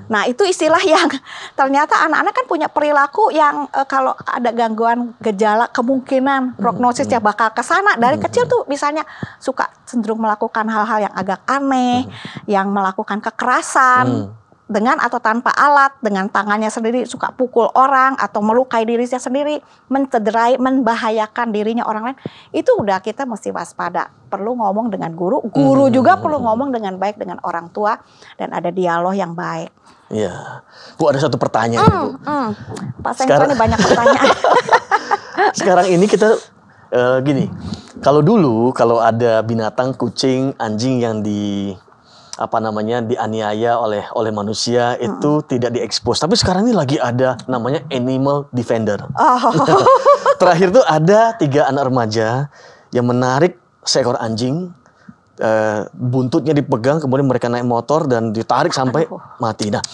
Nah, itu istilah yang ternyata anak-anak kan punya perilaku yang kalau ada gangguan gejala kemungkinan prognosisnya bakal ke sana dari kecil tuh, misalnya suka cenderung melakukan hal-hal yang agak aneh, yang melakukan kekerasan dengan atau tanpa alat, dengan tangannya sendiri, suka pukul orang atau melukai dirinya sendiri, mencederai, membahayakan dirinya orang lain. Itu udah kita mesti waspada. Perlu ngomong dengan guru juga perlu ngomong dengan baik dengan orang tua, dan ada dialog yang baik. Iya. Bu, ada satu pertanyaan, Bu. Pak Sengko ini banyak pertanyaan. Sekarang ini kita gini, kalau dulu kalau ada binatang, kucing, anjing yang dianiaya oleh manusia itu tidak diekspos. Tapi sekarang ini lagi ada namanya animal defender. Terakhir tuh ada 3 anak remaja yang menarik seekor anjing, buntutnya dipegang, kemudian mereka naik motor dan ditarik sampai mati. Nah,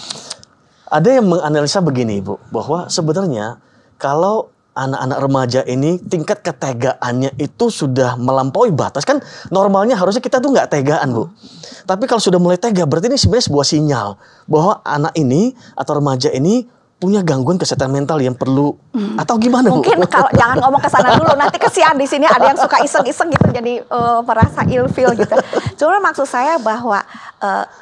ada yang menganalisa begini, Bu, bahwa sebenarnya kalau anak-anak remaja ini tingkat ketegaannya itu sudah melampaui batas. Kan normalnya harusnya kita tuh nggak tegaan, Bu. Tapi kalau sudah mulai tega, berarti ini sebenarnya sebuah sinyal bahwa anak ini atau remaja ini punya gangguan kesehatan mental yang perlu, atau gimana, Bu? Mungkin kalau jangan ngomong ke sana dulu, nanti kesian di sini ada yang suka iseng-iseng gitu, jadi merasa ilfeel gitu. Cuma maksud saya bahwa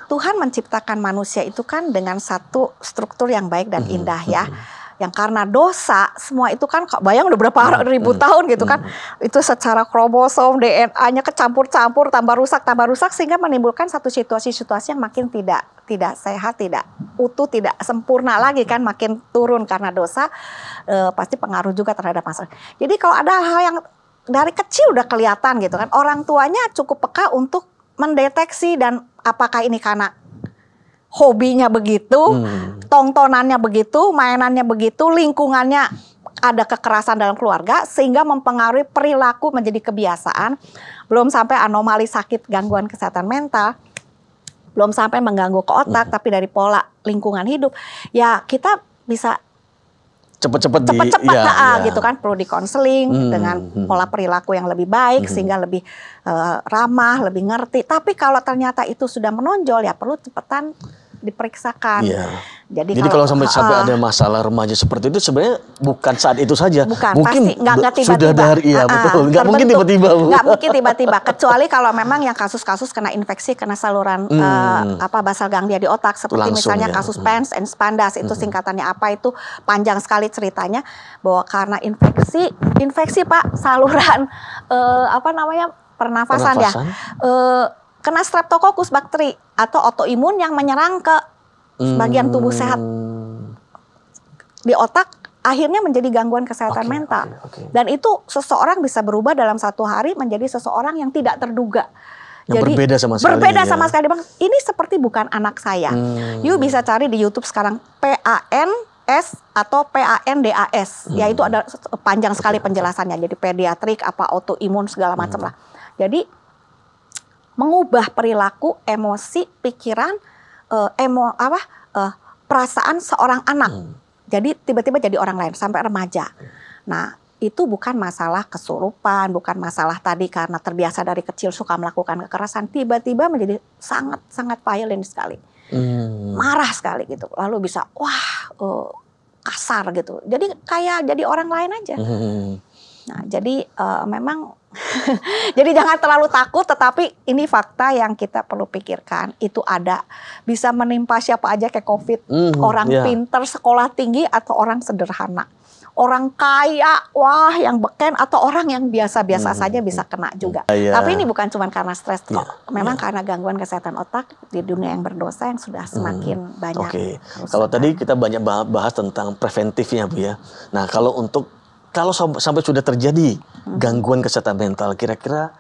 Tuhan menciptakan manusia itu kan dengan satu struktur yang baik dan indah ya. Yang karena dosa, semua itu kan bayang udah berapa ribu tahun gitu kan. Itu secara kromosom, DNA-nya kecampur-campur, tambah rusak sehingga menimbulkan satu situasi-situasi yang makin tidak sehat, tidak utuh, tidak sempurna lagi kan, makin turun karena dosa. Pasti pengaruh juga terhadap masalah. Jadi kalau ada hal yang dari kecil udah kelihatan gitu kan, orang tuanya cukup peka untuk mendeteksi, dan apakah ini karena hobinya begitu, tontonannya begitu, mainannya begitu, lingkungannya ada kekerasan dalam keluarga sehingga mempengaruhi perilaku menjadi kebiasaan, belum sampai anomali sakit gangguan kesehatan mental, belum sampai mengganggu ke otak, tapi dari pola lingkungan hidup, ya kita bisa cepat-cepat gitu kan, perlu dikonseling dengan pola perilaku yang lebih baik sehingga lebih ramah, lebih ngerti. Tapi kalau ternyata itu sudah menonjol, ya perlu cepetan diperiksakan. Jadi kalau sampai ada masalah remaja seperti itu, sebenarnya bukan saat itu saja. Mungkin pasti nggak tiba-tiba. Sudah dari betul. Nggak mungkin tiba-tiba, Bu. Nggak mungkin tiba-tiba. Kecuali kalau memang yang kasus-kasus kena infeksi, kena saluran basal ganglia di otak, seperti langsung, misalnya kasus pens and spandas, itu singkatannya apa, itu panjang sekali ceritanya, bahwa karena infeksi Pak, saluran pernafasan ya. Kena streptococcus bakteri atau autoimun yang menyerang ke bagian tubuh sehat di otak, akhirnya menjadi gangguan kesehatan mental. Dan itu seseorang bisa berubah dalam 1 hari menjadi seseorang yang tidak terduga. Yang jadi berbeda sama sekali. Sama sekali, Bang. Ini seperti bukan anak saya. You bisa cari di YouTube sekarang PANS atau PANDAS. Ya, itu ada panjang sekali penjelasannya. Jadi pediatrik, autoimun segala macam lah. Jadi mengubah perilaku, emosi, pikiran, perasaan seorang anak. Jadi tiba-tiba jadi orang lain sampai remaja. Nah, itu bukan masalah kesurupan, bukan masalah tadi karena terbiasa dari kecil suka melakukan kekerasan, tiba-tiba menjadi sangat violent sekali. Marah sekali gitu. Lalu bisa kasar gitu. Jadi kayak jadi orang lain aja. Nah, jadi memang jadi jangan terlalu takut, tetapi ini fakta yang kita perlu pikirkan. Itu ada, bisa menimpa siapa aja kayak COVID. Orang pinter, sekolah tinggi, atau orang sederhana. Orang kaya, yang beken, atau orang yang biasa-biasa saja bisa kena juga. Tapi ini bukan cuma karena stres kok. Memang karena gangguan kesehatan otak di dunia yang berdosa yang sudah semakin banyak. Kalau tadi kita banyak bahas tentang preventifnya, Bu ya. Nah, kalau sampai sudah terjadi gangguan kesehatan mental, kira-kira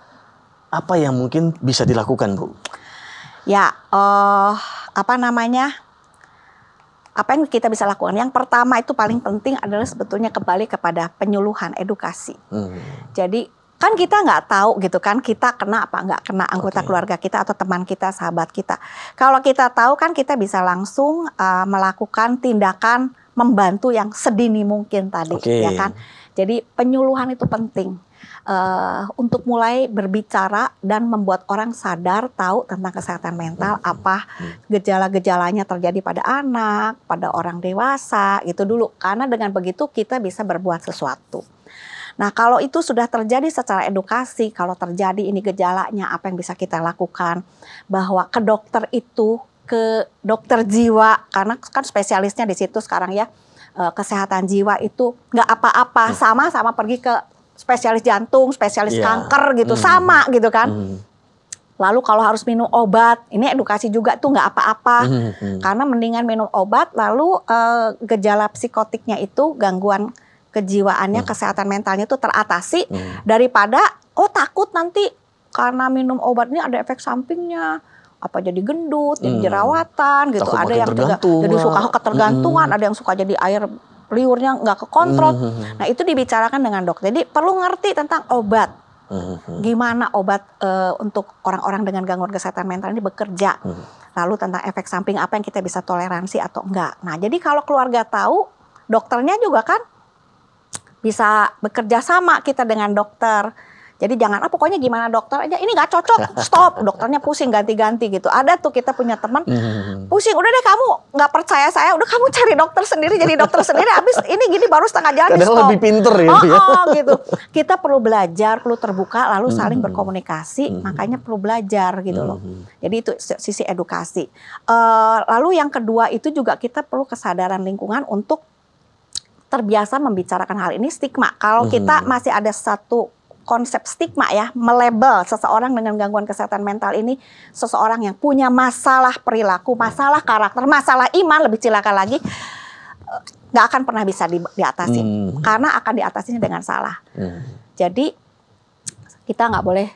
apa yang mungkin bisa dilakukan, Bu? Ya, apa yang kita bisa lakukan? Yang pertama itu paling penting adalah sebetulnya kembali kepada penyuluhan, edukasi. Jadi kan kita nggak tahu gitu kan, kita kena apa nggak kena anggota keluarga kita atau teman kita, sahabat kita. Kalau kita tahu kan kita bisa langsung melakukan tindakan membantu yang sedini mungkin tadi, ya kan. Jadi penyuluhan itu penting. Untuk mulai berbicara dan membuat orang sadar tahu tentang kesehatan mental, apa gejala-gejalanya terjadi pada anak, pada orang dewasa gitu dulu. Karena dengan begitu kita bisa berbuat sesuatu. Nah, kalau itu sudah terjadi secara edukasi, kalau terjadi ini gejalanya, apa yang bisa kita lakukan, bahwa ke dokter itu, ke dokter jiwa, karena kan spesialisnya di situ sekarang ya, kesehatan jiwa itu nggak apa-apa, sama-sama pergi ke spesialis jantung, spesialis kanker gitu, sama gitu kan. Lalu kalau harus minum obat, ini edukasi juga tuh nggak apa-apa. Karena mendingan minum obat, lalu gejala psikotiknya itu, gangguan kejiwaannya, kesehatan mentalnya itu teratasi, daripada takut nanti karena minum obat ini ada efek sampingnya, apa jadi gendut, jadi jerawatan gitu. Takut ada yang jadi suka ketergantungan, ada yang suka jadi air liurnya nggak kekontrol. Nah, itu dibicarakan dengan dokter. Jadi perlu ngerti tentang obat. Gimana obat untuk orang-orang dengan gangguan kesehatan mental ini bekerja. Lalu tentang efek samping apa yang kita bisa toleransi atau enggak. Nah, jadi kalau keluarga tahu, dokternya juga kan bisa bekerja sama kita dengan dokter. Jadi jangan pokoknya gimana dokter aja, ini nggak cocok, stop, dokternya pusing ganti-ganti gitu. Ada tuh kita punya teman pusing, udah deh kamu nggak percaya saya, udah kamu cari dokter sendiri, jadi dokter sendiri. Abis ini gini baru setengah jalan kadang stop. Lebih pinter ya. Gitu. Kita perlu belajar, perlu terbuka, lalu saling berkomunikasi. Makanya perlu belajar gitu loh. Jadi itu sisi edukasi. Lalu yang kedua itu juga kita perlu kesadaran lingkungan untuk terbiasa membicarakan hal ini, stigma. Kalau kita masih ada satu konsep stigma ya, melabel seseorang dengan gangguan kesehatan mental ini seseorang yang punya masalah perilaku, masalah karakter, masalah iman, lebih cilaka lagi, nggak akan pernah bisa diatasi. Karena akan diatasinya dengan salah. Jadi kita nggak boleh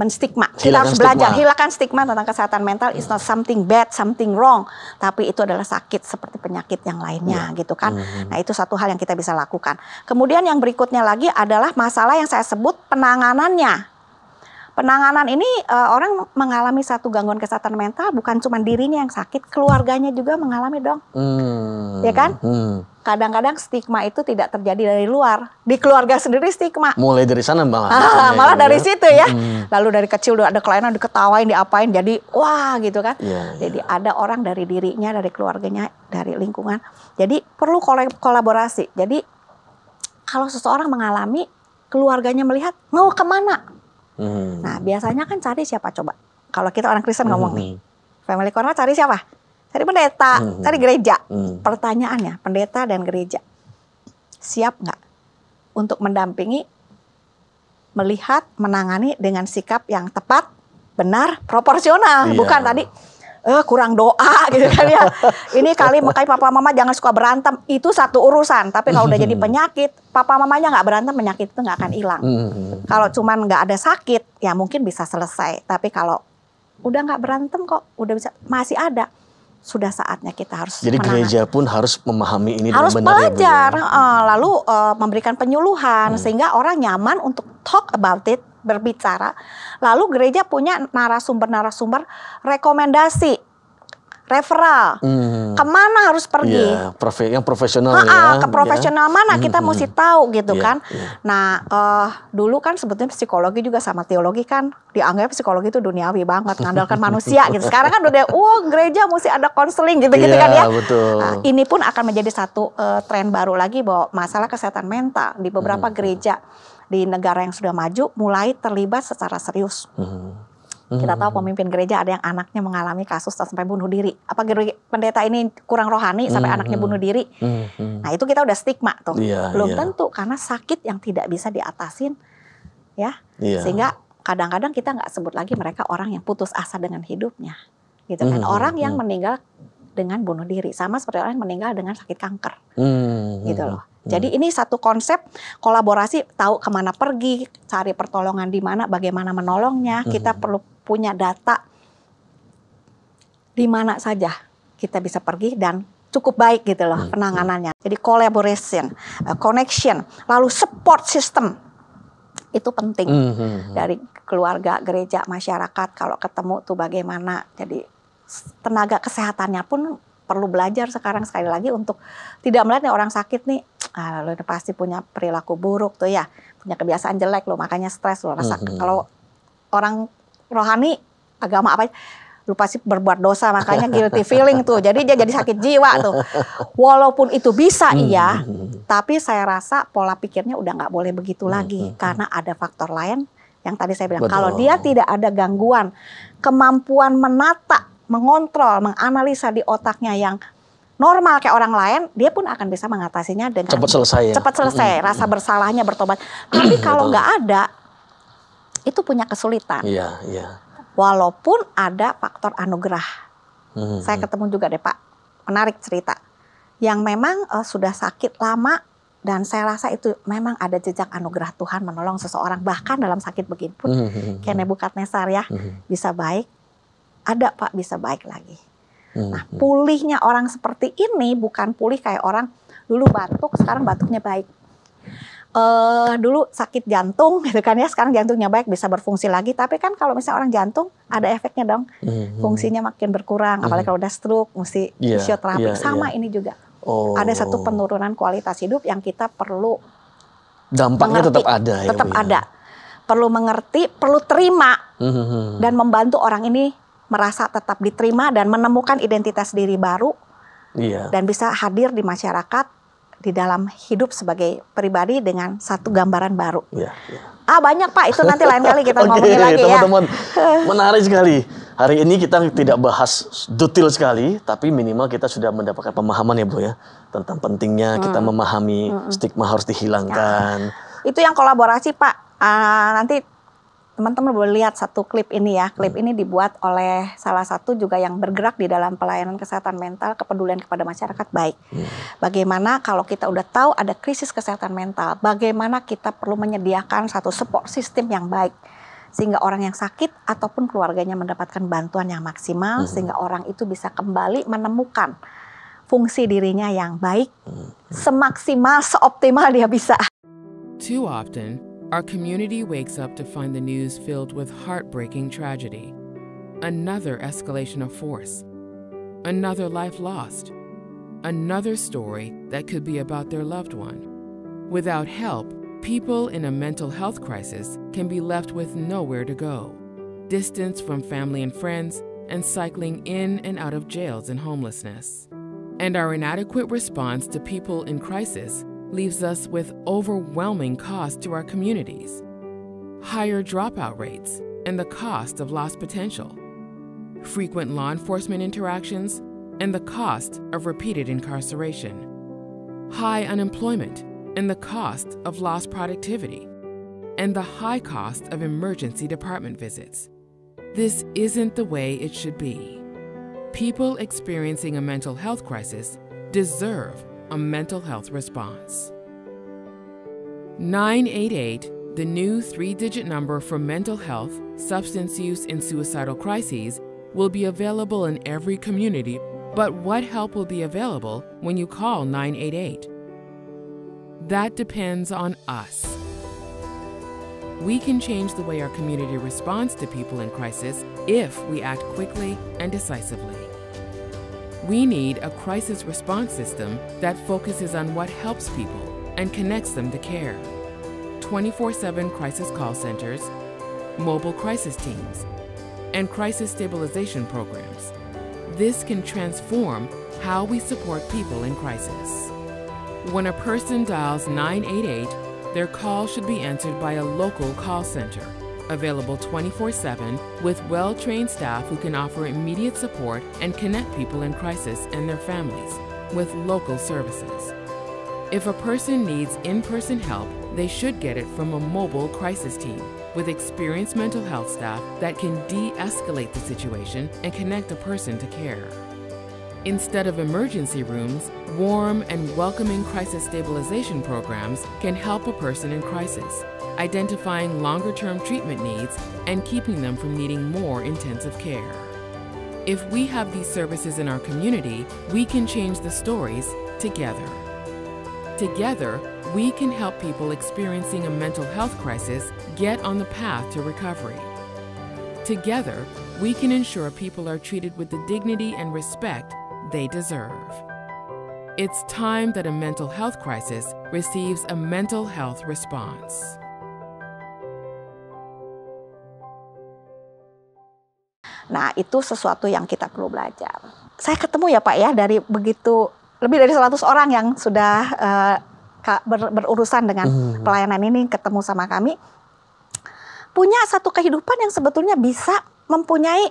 menstigma. Kita harus belajar hilangkan stigma tentang kesehatan mental. It's not something bad, something wrong, tapi itu adalah sakit seperti penyakit yang lainnya gitu kan. Nah, itu satu hal yang kita bisa lakukan. Kemudian yang berikutnya lagi adalah masalah yang saya sebut penanganannya. Penanganan ini orang mengalami satu gangguan kesehatan mental bukan cuma dirinya yang sakit, keluarganya juga mengalami dong. Ya kan? Kadang-kadang stigma itu tidak terjadi dari luar, di keluarga sendiri stigma. Mulai dari sana malah. Malah dari situ ya. Lalu dari kecil udah ada kelainan, diketawain, diapain, jadi wah gitu kan. Jadi ada orang dari dirinya, dari keluarganya, dari lingkungan. Jadi perlu kolaborasi. Jadi kalau seseorang mengalami, keluarganya melihat mau kemana. Nah, biasanya kan cari siapa coba? Kalau kita orang Kristen ngomong nih, Family Corner cari siapa? Cari pendeta, cari gereja. Pertanyaannya, pendeta dan gereja siap nggak untuk mendampingi, melihat, menangani dengan sikap yang tepat, benar, proporsional. Bukan tadi kurang doa gitu kan ya. Ini kali makanya papa mama jangan suka berantem, itu satu urusan. Tapi kalau udah jadi penyakit, papa mamanya nggak berantem, penyakit itu nggak akan hilang. Kalau cuman nggak ada sakit, ya mungkin bisa selesai. Tapi kalau udah nggak berantem kok, udah bisa, masih ada, sudah saatnya kita harus jadi gereja pun harus memahami ini harus dengan benar. Belajar, lalu memberikan penyuluhan sehingga orang nyaman untuk talk about it, berbicara. Lalu gereja punya narasumber rekomendasi, referral, kemana harus pergi, yang profesional ya, ke profesional mana kita mesti tahu gitu kan. Nah, dulu kan sebetulnya psikologi juga sama teologi kan dianggap psikologi itu duniawi banget, mengandalkan manusia gitu. Sekarang kan udah gereja mesti ada konseling gitu-gitu kan ya. Betul. Nah, ini pun akan menjadi satu tren baru lagi bahwa masalah kesehatan mental di beberapa gereja di negara yang sudah maju mulai terlibat secara serius. Kita tahu pemimpin gereja ada yang anaknya mengalami kasus sampai bunuh diri. Apa pendeta ini kurang rohani sampai anaknya bunuh diri? Nah, itu kita udah stigma tuh. Belum tentu, karena sakit yang tidak bisa diatasin ya. Sehingga kadang-kadang kita nggak sebut lagi mereka orang yang putus asa dengan hidupnya. Gitu kan. Orang yang meninggal dengan bunuh diri sama seperti orang yang meninggal dengan sakit kanker. Gitu loh. Jadi ini satu konsep kolaborasi, tahu kemana pergi, cari pertolongan di mana, bagaimana menolongnya. Kita perlu punya data di mana saja kita bisa pergi dan cukup baik gitu loh penanganannya. Jadi collaboration, connection, lalu support system itu penting dari keluarga, gereja, masyarakat. Kalau ketemu tuh bagaimana. Jadi tenaga kesehatannya pun perlu belajar sekarang sekali lagi untuk tidak melihat nih orang sakit nih, lo pasti punya perilaku buruk tuh ya, punya kebiasaan jelek lo, makanya stres lo rasa. Kalau orang rohani, agama apa, lu pasti berbuat dosa, makanya guilty feeling tuh. Jadi dia jadi sakit jiwa tuh. Walaupun itu bisa iya, tapi saya rasa pola pikirnya udah nggak boleh begitu lagi. Karena ada faktor lain yang tadi saya bilang. Betul. Kalau dia tidak ada gangguan, kemampuan menata, mengontrol, menganalisa di otaknya yang normal kayak orang lain, dia pun akan bisa mengatasinya dengan cepat selesai ya. Cepat selesai, rasa bersalahnya bertobat. Tapi kalau nggak ada, itu punya kesulitan. Iya, iya. Walaupun ada faktor anugerah. Saya ketemu juga deh Pak, menarik cerita. Yang memang sudah sakit lama, dan saya rasa itu memang ada jejak anugerah Tuhan menolong seseorang. Bahkan dalam sakit begini pun, kayak Nebukadnezar ya, bisa baik, ada Pak bisa baik lagi. Nah pulihnya orang seperti ini bukan pulih kayak orang dulu batuk, sekarang batuknya baik. Dulu sakit jantung gitu kan ya, sekarang jantungnya baik bisa berfungsi lagi. Tapi kan kalau misalnya orang jantung ada efeknya dong, fungsinya makin berkurang. Apalagi kalau udah stroke mesti fisioterapi. Sama ini juga ada satu penurunan kualitas hidup yang kita perlu dampaknya mengerti. tetap ada ya, tetap Bu, ya? ada, perlu mengerti, perlu terima dan membantu orang ini merasa tetap diterima dan menemukan identitas diri baru dan bisa hadir di masyarakat di dalam hidup sebagai pribadi dengan satu gambaran baru. Banyak Pak, itu nanti lain kali kita ngomongin lagi teman-teman, menarik sekali. Hari ini kita tidak bahas detail sekali, tapi minimal kita sudah mendapatkan pemahaman ya Bu ya, tentang pentingnya kita memahami stigma harus dihilangkan. Itu yang kolaborasi Pak. Nanti teman-teman boleh lihat satu klip ini ya. Klip ini dibuat oleh salah satu juga yang bergerak di dalam pelayanan kesehatan mental, kepedulian kepada masyarakat baik. Bagaimana kalau kita udah tahu ada krisis kesehatan mental, bagaimana kita perlu menyediakan satu support system yang baik. Sehingga orang yang sakit ataupun keluarganya mendapatkan bantuan yang maksimal, sehingga orang itu bisa kembali menemukan fungsi dirinya yang baik, semaksimal, seoptimal dia bisa. Too often, our community wakes up to find the news filled with heartbreaking tragedy. Another escalation of force. Another life lost. Another story that could be about their loved one. Without help, people in a mental health crisis can be left with nowhere to go, distanced from family and friends, and cycling in and out of jails and homelessness. And our inadequate response to people in crisis leaves us with overwhelming cost to our communities, higher dropout rates, and the cost of lost potential, frequent law enforcement interactions, and the cost of repeated incarceration, high unemployment, and the cost of lost productivity, and the high cost of emergency department visits. This isn't the way it should be. People experiencing a mental health crisis deserve a mental health response. 988, the new 3-digit number for mental health, substance use, and suicidal crises, will be available in every community. But what help will be available when you call 988? That depends on us. We can change the way our community responds to people in crisis if we act quickly and decisively. We need a crisis response system that focuses on what helps people and connects them to care. 24/7 crisis call centers, mobile crisis teams, and crisis stabilization programs. This can transform how we support people in crisis. When a person dials 988, their call should be answered by a local call center, available 24/7 with well-trained staff who can offer immediate support and connect people in crisis and their families with local services. If a person needs in-person help, they should get it from a mobile crisis team with experienced mental health staff that can de-escalate the situation and connect a person to care. Instead of emergency rooms, warm and welcoming crisis stabilization programs can help a person in crisis, identifying longer-term treatment needs and keeping them from needing more intensive care. If we have these services in our community, we can change the stories together. Together, we can help people experiencing a mental health crisis get on the path to recovery. Together, we can ensure people are treated with the dignity and respect they deserve. It's time that a mental health crisis receives a mental health response. Nah, itu sesuatu yang kita perlu belajar. Saya ketemu ya Pak ya, dari begitu lebih dari 100 orang yang sudah berurusan dengan pelayanan ini, ketemu sama kami. Punya satu kehidupan yang sebetulnya bisa mempunyai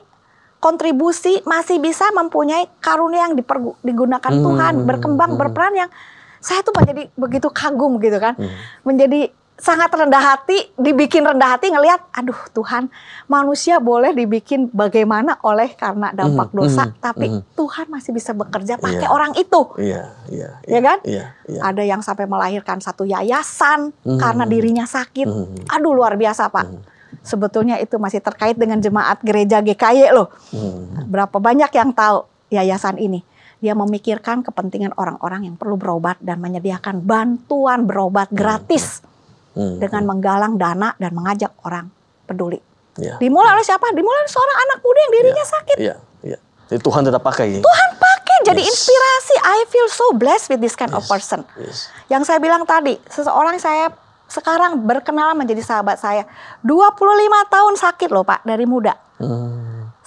kontribusi, masih bisa mempunyai karunia yang digunakan Tuhan, berkembang, berperan, yang saya tuh menjadi begitu kagum gitu kan. Menjadi sangat rendah hati, dibikin rendah hati ngelihat, aduh Tuhan, manusia boleh dibikin bagaimana karena dampak dosa, tapi Tuhan masih bisa bekerja pakai orang itu. Ya kan? Ada yang sampai melahirkan satu yayasan karena dirinya sakit. Aduh, luar biasa Pak. Sebetulnya itu masih terkait dengan jemaat gereja GKY loh. Berapa banyak yang tahu yayasan ini? Dia memikirkan kepentingan orang-orang yang perlu berobat dan menyediakan bantuan berobat gratis. Dengan menggalang dana dan mengajak orang peduli. Dimulai oleh siapa? Dimulai oleh seorang anak muda yang dirinya sakit. Jadi Tuhan tetap pakai. Tuhan pakai jadi inspirasi. I feel so blessed with this kind of person. Yang saya bilang tadi, seseorang saya sekarang berkenalan menjadi sahabat saya. 25 tahun sakit loh Pak, dari muda. 9-10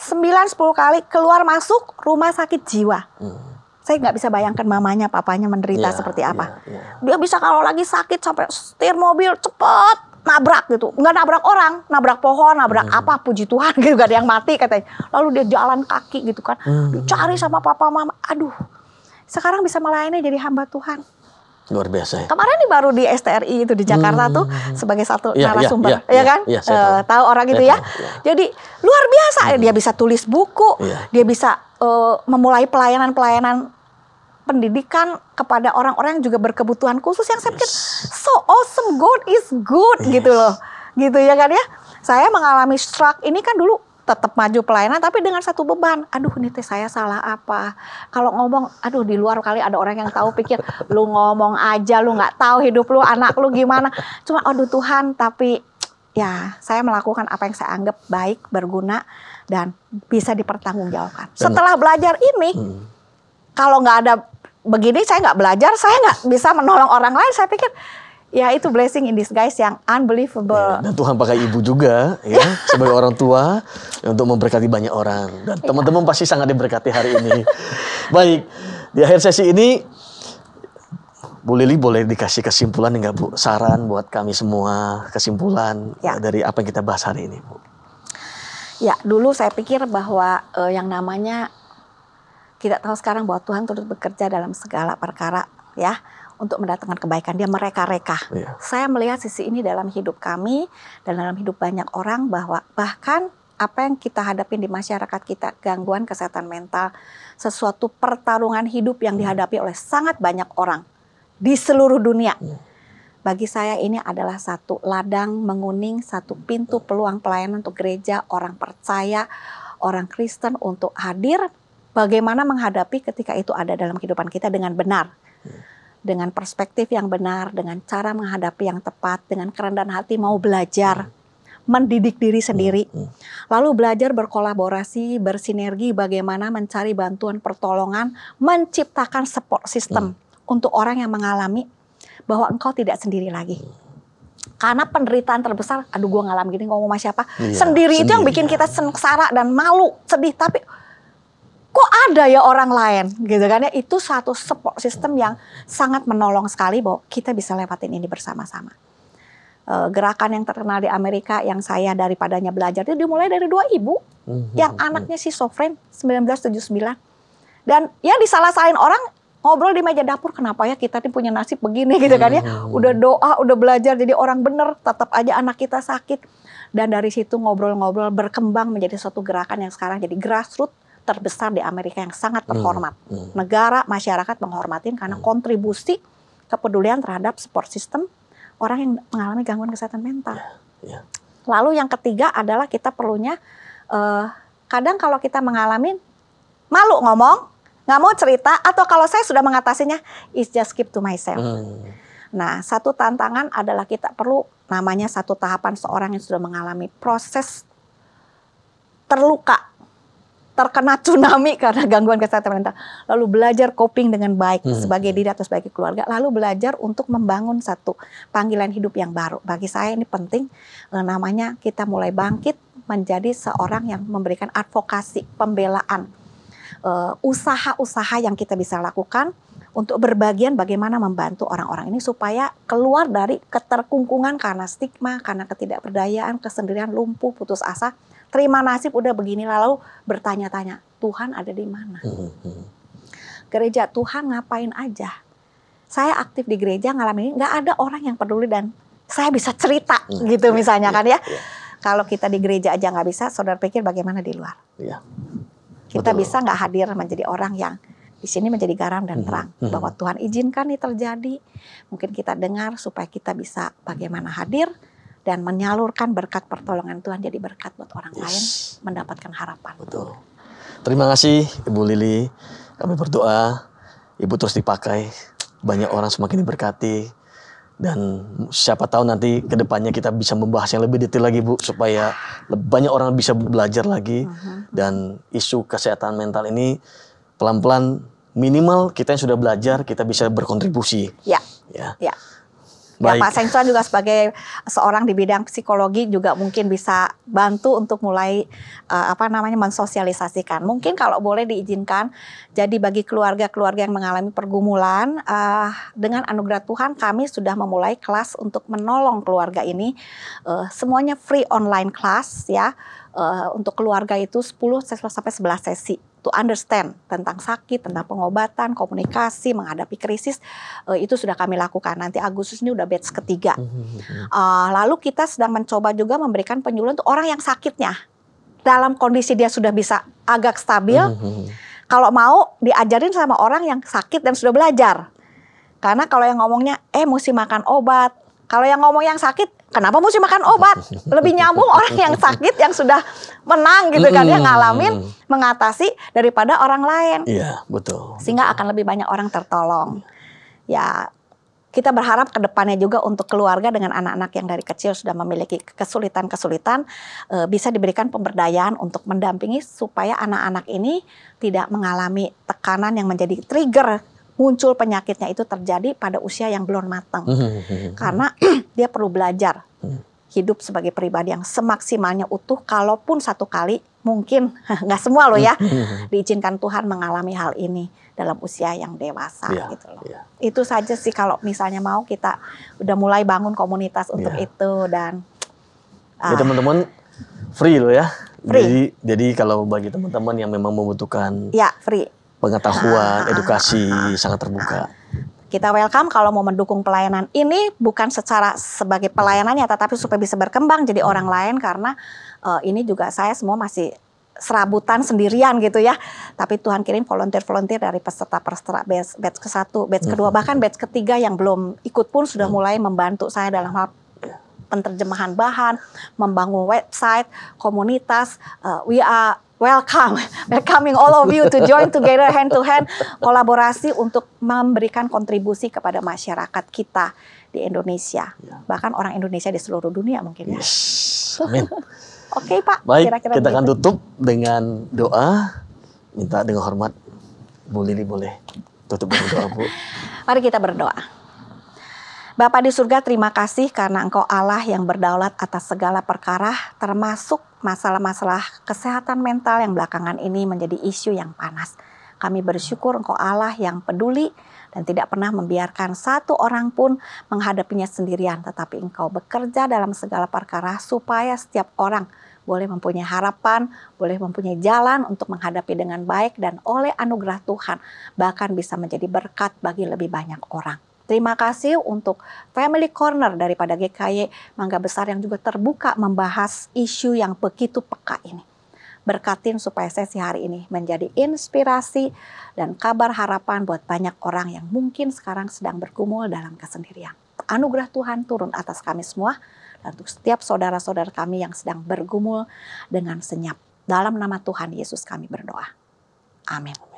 kali keluar masuk rumah sakit jiwa. Saya nggak bisa bayangkan mamanya, papanya menderita seperti apa. Dia bisa kalau lagi sakit sampai setir mobil cepet nabrak gitu, nggak nabrak orang, nabrak pohon, nabrak apa, puji Tuhan gitu, gak ada yang mati katanya. Lalu dia jalan kaki gitu kan, dicari sama papa mama. Aduh, sekarang bisa melayani jadi hamba Tuhan. Luar biasa ya. Kemarin nih baru di STRI itu di Jakarta tuh sebagai satu narasumber, ya kan? Tahu orang itu ya. Jadi luar biasa, dia bisa tulis buku, dia bisa memulai pelayanan pendidikan kepada orang-orang yang juga berkebutuhan khusus, yang saya pikir so awesome, God is good gitu loh, gitu ya kan ya. Saya mengalami stroke ini kan dulu tetap maju pelayanan tapi dengan satu beban. Aduh, ini teh saya salah apa? Kalau ngomong, aduh di luar kali ada orang yang tahu, pikir lu ngomong aja, lu nggak tahu hidup lu, anak lu gimana. Cuma aduh Tuhan, tapi ya saya melakukan apa yang saya anggap baik, berguna dan bisa dipertanggungjawabkan. Setelah belajar ini, kalau nggak ada begini, saya nggak belajar, saya nggak bisa menolong orang lain. Saya pikir ya itu blessing in disguise yang unbelievable. Dan Tuhan pakai ibu juga ya sebagai orang tua untuk memberkati banyak orang. Dan teman-teman pasti sangat diberkati hari ini. Baik, di akhir sesi ini Bu Lili boleh dikasih kesimpulan enggak Bu? Saran buat kami semua, kesimpulan dari apa yang kita bahas hari ini Bu. Ya, dulu saya pikir bahwa yang namanya kita tahu sekarang bahwa Tuhan turut bekerja dalam segala perkara ya, untuk mendatangkan kebaikan. Dia mereka-reka. Saya melihat sisi ini dalam hidup kami dan dalam hidup banyak orang, bahwa bahkan apa yang kita hadapin di masyarakat kita, gangguan kesehatan mental, sesuatu pertarungan hidup yang dihadapi oleh sangat banyak orang di seluruh dunia. Bagi saya ini adalah satu ladang menguning, satu pintu peluang pelayanan untuk gereja, orang percaya, orang Kristen untuk hadir. Bagaimana menghadapi ketika itu ada dalam kehidupan kita dengan benar. Dengan perspektif yang benar, dengan cara menghadapi yang tepat, dengan kerendahan hati mau belajar, mendidik diri sendiri. Lalu belajar berkolaborasi, bersinergi, bagaimana mencari bantuan pertolongan, menciptakan support system untuk orang yang mengalami bahwa engkau tidak sendiri lagi. Karena penderitaan terbesar, aduh gue ngalamin gini, ngomong sama siapa, sendiri itu yang bikin kita sengsara dan malu, sedih, tapi kok ada ya orang lain gitu kan ya. Itu satu support system yang sangat menolong sekali bahwa kita bisa lewatin ini bersama-sama. Gerakan yang terkenal di Amerika yang saya daripadanya belajar itu dimulai dari 2 ibu yang anaknya schizofren 1979. Dan ya disalah-salahin orang, ngobrol di meja dapur, kenapa ya kita nih punya nasib begini gitu kan ya. Udah doa, udah belajar jadi orang bener, tetap aja anak kita sakit. Dan dari situ ngobrol-ngobrol berkembang menjadi suatu gerakan yang sekarang jadi grassroots terbesar di Amerika yang sangat terhormat. Negara, masyarakat menghormatin karena kontribusi kepedulian terhadap support system orang yang mengalami gangguan kesehatan mental. Lalu yang ketiga adalah kita perlunya, kadang kalau kita mengalami malu ngomong, nggak mau cerita, atau kalau saya sudah mengatasinya, it's just keep to myself. Nah, satu tantangan adalah kita perlu namanya satu tahapan seorang yang sudah mengalami proses terluka, terkena tsunami karena gangguan kesehatan mental, lalu belajar coping dengan baik sebagai diri atau sebagai keluarga, lalu belajar untuk membangun satu panggilan hidup yang baru. Bagi saya ini penting, namanya kita mulai bangkit menjadi seorang yang memberikan advokasi, pembelaan, usaha-usaha yang kita bisa lakukan untuk berbagian bagaimana membantu orang-orang ini supaya keluar dari keterkungkungan karena stigma, karena ketidakberdayaan, kesendirian, lumpuh, putus asa, terima nasib udah begini, lalu bertanya-tanya, Tuhan ada di mana? Gereja Tuhan ngapain aja? Saya aktif di gereja ngalamin ini, nggak ada orang yang peduli dan saya bisa cerita gitu misalnya kan ya. Kalau kita di gereja aja nggak bisa, saudara pikir bagaimana di luar? Kita bisa nggak hadir menjadi orang yang di sini menjadi garam dan terang, bahwa Tuhan izinkan ini terjadi. Mungkin kita dengar supaya kita bisa bagaimana hadir dan menyalurkan berkat pertolongan Tuhan jadi berkat buat orang lain mendapatkan harapan. Betul. Terima kasih Ibu Lili. Kami berdoa Ibu terus dipakai, banyak orang semakin diberkati, dan siapa tahu nanti ke depannya kita bisa membahas yang lebih detail lagi Bu, supaya banyak orang bisa belajar lagi. Dan isu kesehatan mental ini pelan-pelan, minimal kita yang sudah belajar kita bisa berkontribusi. Ya. Baik. Ya, Pak Sengsuan juga sebagai seorang di bidang psikologi juga mungkin bisa bantu untuk mulai mensosialisasikan. Mungkin kalau boleh diizinkan, jadi bagi keluarga-keluarga yang mengalami pergumulan, dengan anugerah Tuhan kami sudah memulai kelas untuk menolong keluarga ini. Semuanya free online class ya. Untuk keluarga itu 10 sampai 11 sesi to understand tentang sakit, tentang pengobatan, komunikasi, menghadapi krisis, itu sudah kami lakukan. Nanti Agustus ini udah batch ketiga. Lalu kita sedang mencoba juga memberikan penyuluhan untuk orang yang sakitnya dalam kondisi dia sudah bisa agak stabil. Kalau mau diajarin sama orang yang sakit dan sudah belajar. Karena kalau yang ngomongnya mesti makan obat, kalau yang ngomong yang sakit, kenapa mesti makan obat? Lebih nyambung orang yang sakit yang sudah menang gitu kan, yang ngalamin, mengatasi daripada orang lain. Iya, betul. Sehingga akan lebih banyak orang tertolong. Ya, kita berharap ke depannya juga untuk keluarga dengan anak-anak yang dari kecil sudah memiliki kesulitan-kesulitan, bisa diberikan pemberdayaan untuk mendampingi supaya anak-anak ini tidak mengalami tekanan yang menjadi trigger muncul penyakitnya itu terjadi pada usia yang belum matang. Karena dia perlu belajar hidup sebagai pribadi yang semaksimalnya utuh, kalaupun satu kali, mungkin nggak semua loh ya, diizinkan Tuhan mengalami hal ini dalam usia yang dewasa gitu loh. Itu saja sih kalau misalnya mau, kita udah mulai bangun komunitas untuk itu. Dan teman-teman free loh ya. Free. Jadi kalau bagi teman-teman yang memang membutuhkan free pengetahuan, edukasi, sangat terbuka. Kita welcome kalau mau mendukung pelayanan ini, bukan secara sebagai pelayanannya, tetapi supaya bisa berkembang jadi orang lain, karena ini juga saya semua masih serabutan sendirian gitu ya. Tapi Tuhan kirim volunteer-volunteer dari peserta-peserta batch ke-1, batch kedua, bahkan batch ketiga yang belum ikut pun sudah mulai membantu saya dalam hal penterjemahan bahan, membangun website, komunitas. We are welcoming all of you to join together hand to hand, kolaborasi untuk memberikan kontribusi kepada masyarakat kita di Indonesia, bahkan orang Indonesia di seluruh dunia mungkin ya. Amin. Oke Pak, baik, kira-kira kita akan begitu. tutup dengan doa. Minta dengan hormat Bu Lili boleh tutup dengan doa Bu. Mari kita berdoa. Bapa di surga, terima kasih karena Engkau Allah yang berdaulat atas segala perkara, termasuk masalah-masalah kesehatan mental yang belakangan ini menjadi isu yang panas. Kami bersyukur Engkau Allah yang peduli dan tidak pernah membiarkan satu orang pun menghadapinya sendirian, tetapi Engkau bekerja dalam segala perkara supaya setiap orang boleh mempunyai harapan, boleh mempunyai jalan untuk menghadapi dengan baik, dan oleh anugerah Tuhan bahkan bisa menjadi berkat bagi lebih banyak orang. Terima kasih untuk Family Corner daripada GKY Mangga Besar yang juga terbuka membahas isu yang begitu peka ini. Berkatin supaya sesi hari ini menjadi inspirasi dan kabar harapan buat banyak orang yang mungkin sekarang sedang bergumul dalam kesendirian. Anugerah Tuhan turun atas kami semua dan untuk setiap saudara-saudara kami yang sedang bergumul dengan senyap. Dalam nama Tuhan Yesus kami berdoa. Amin.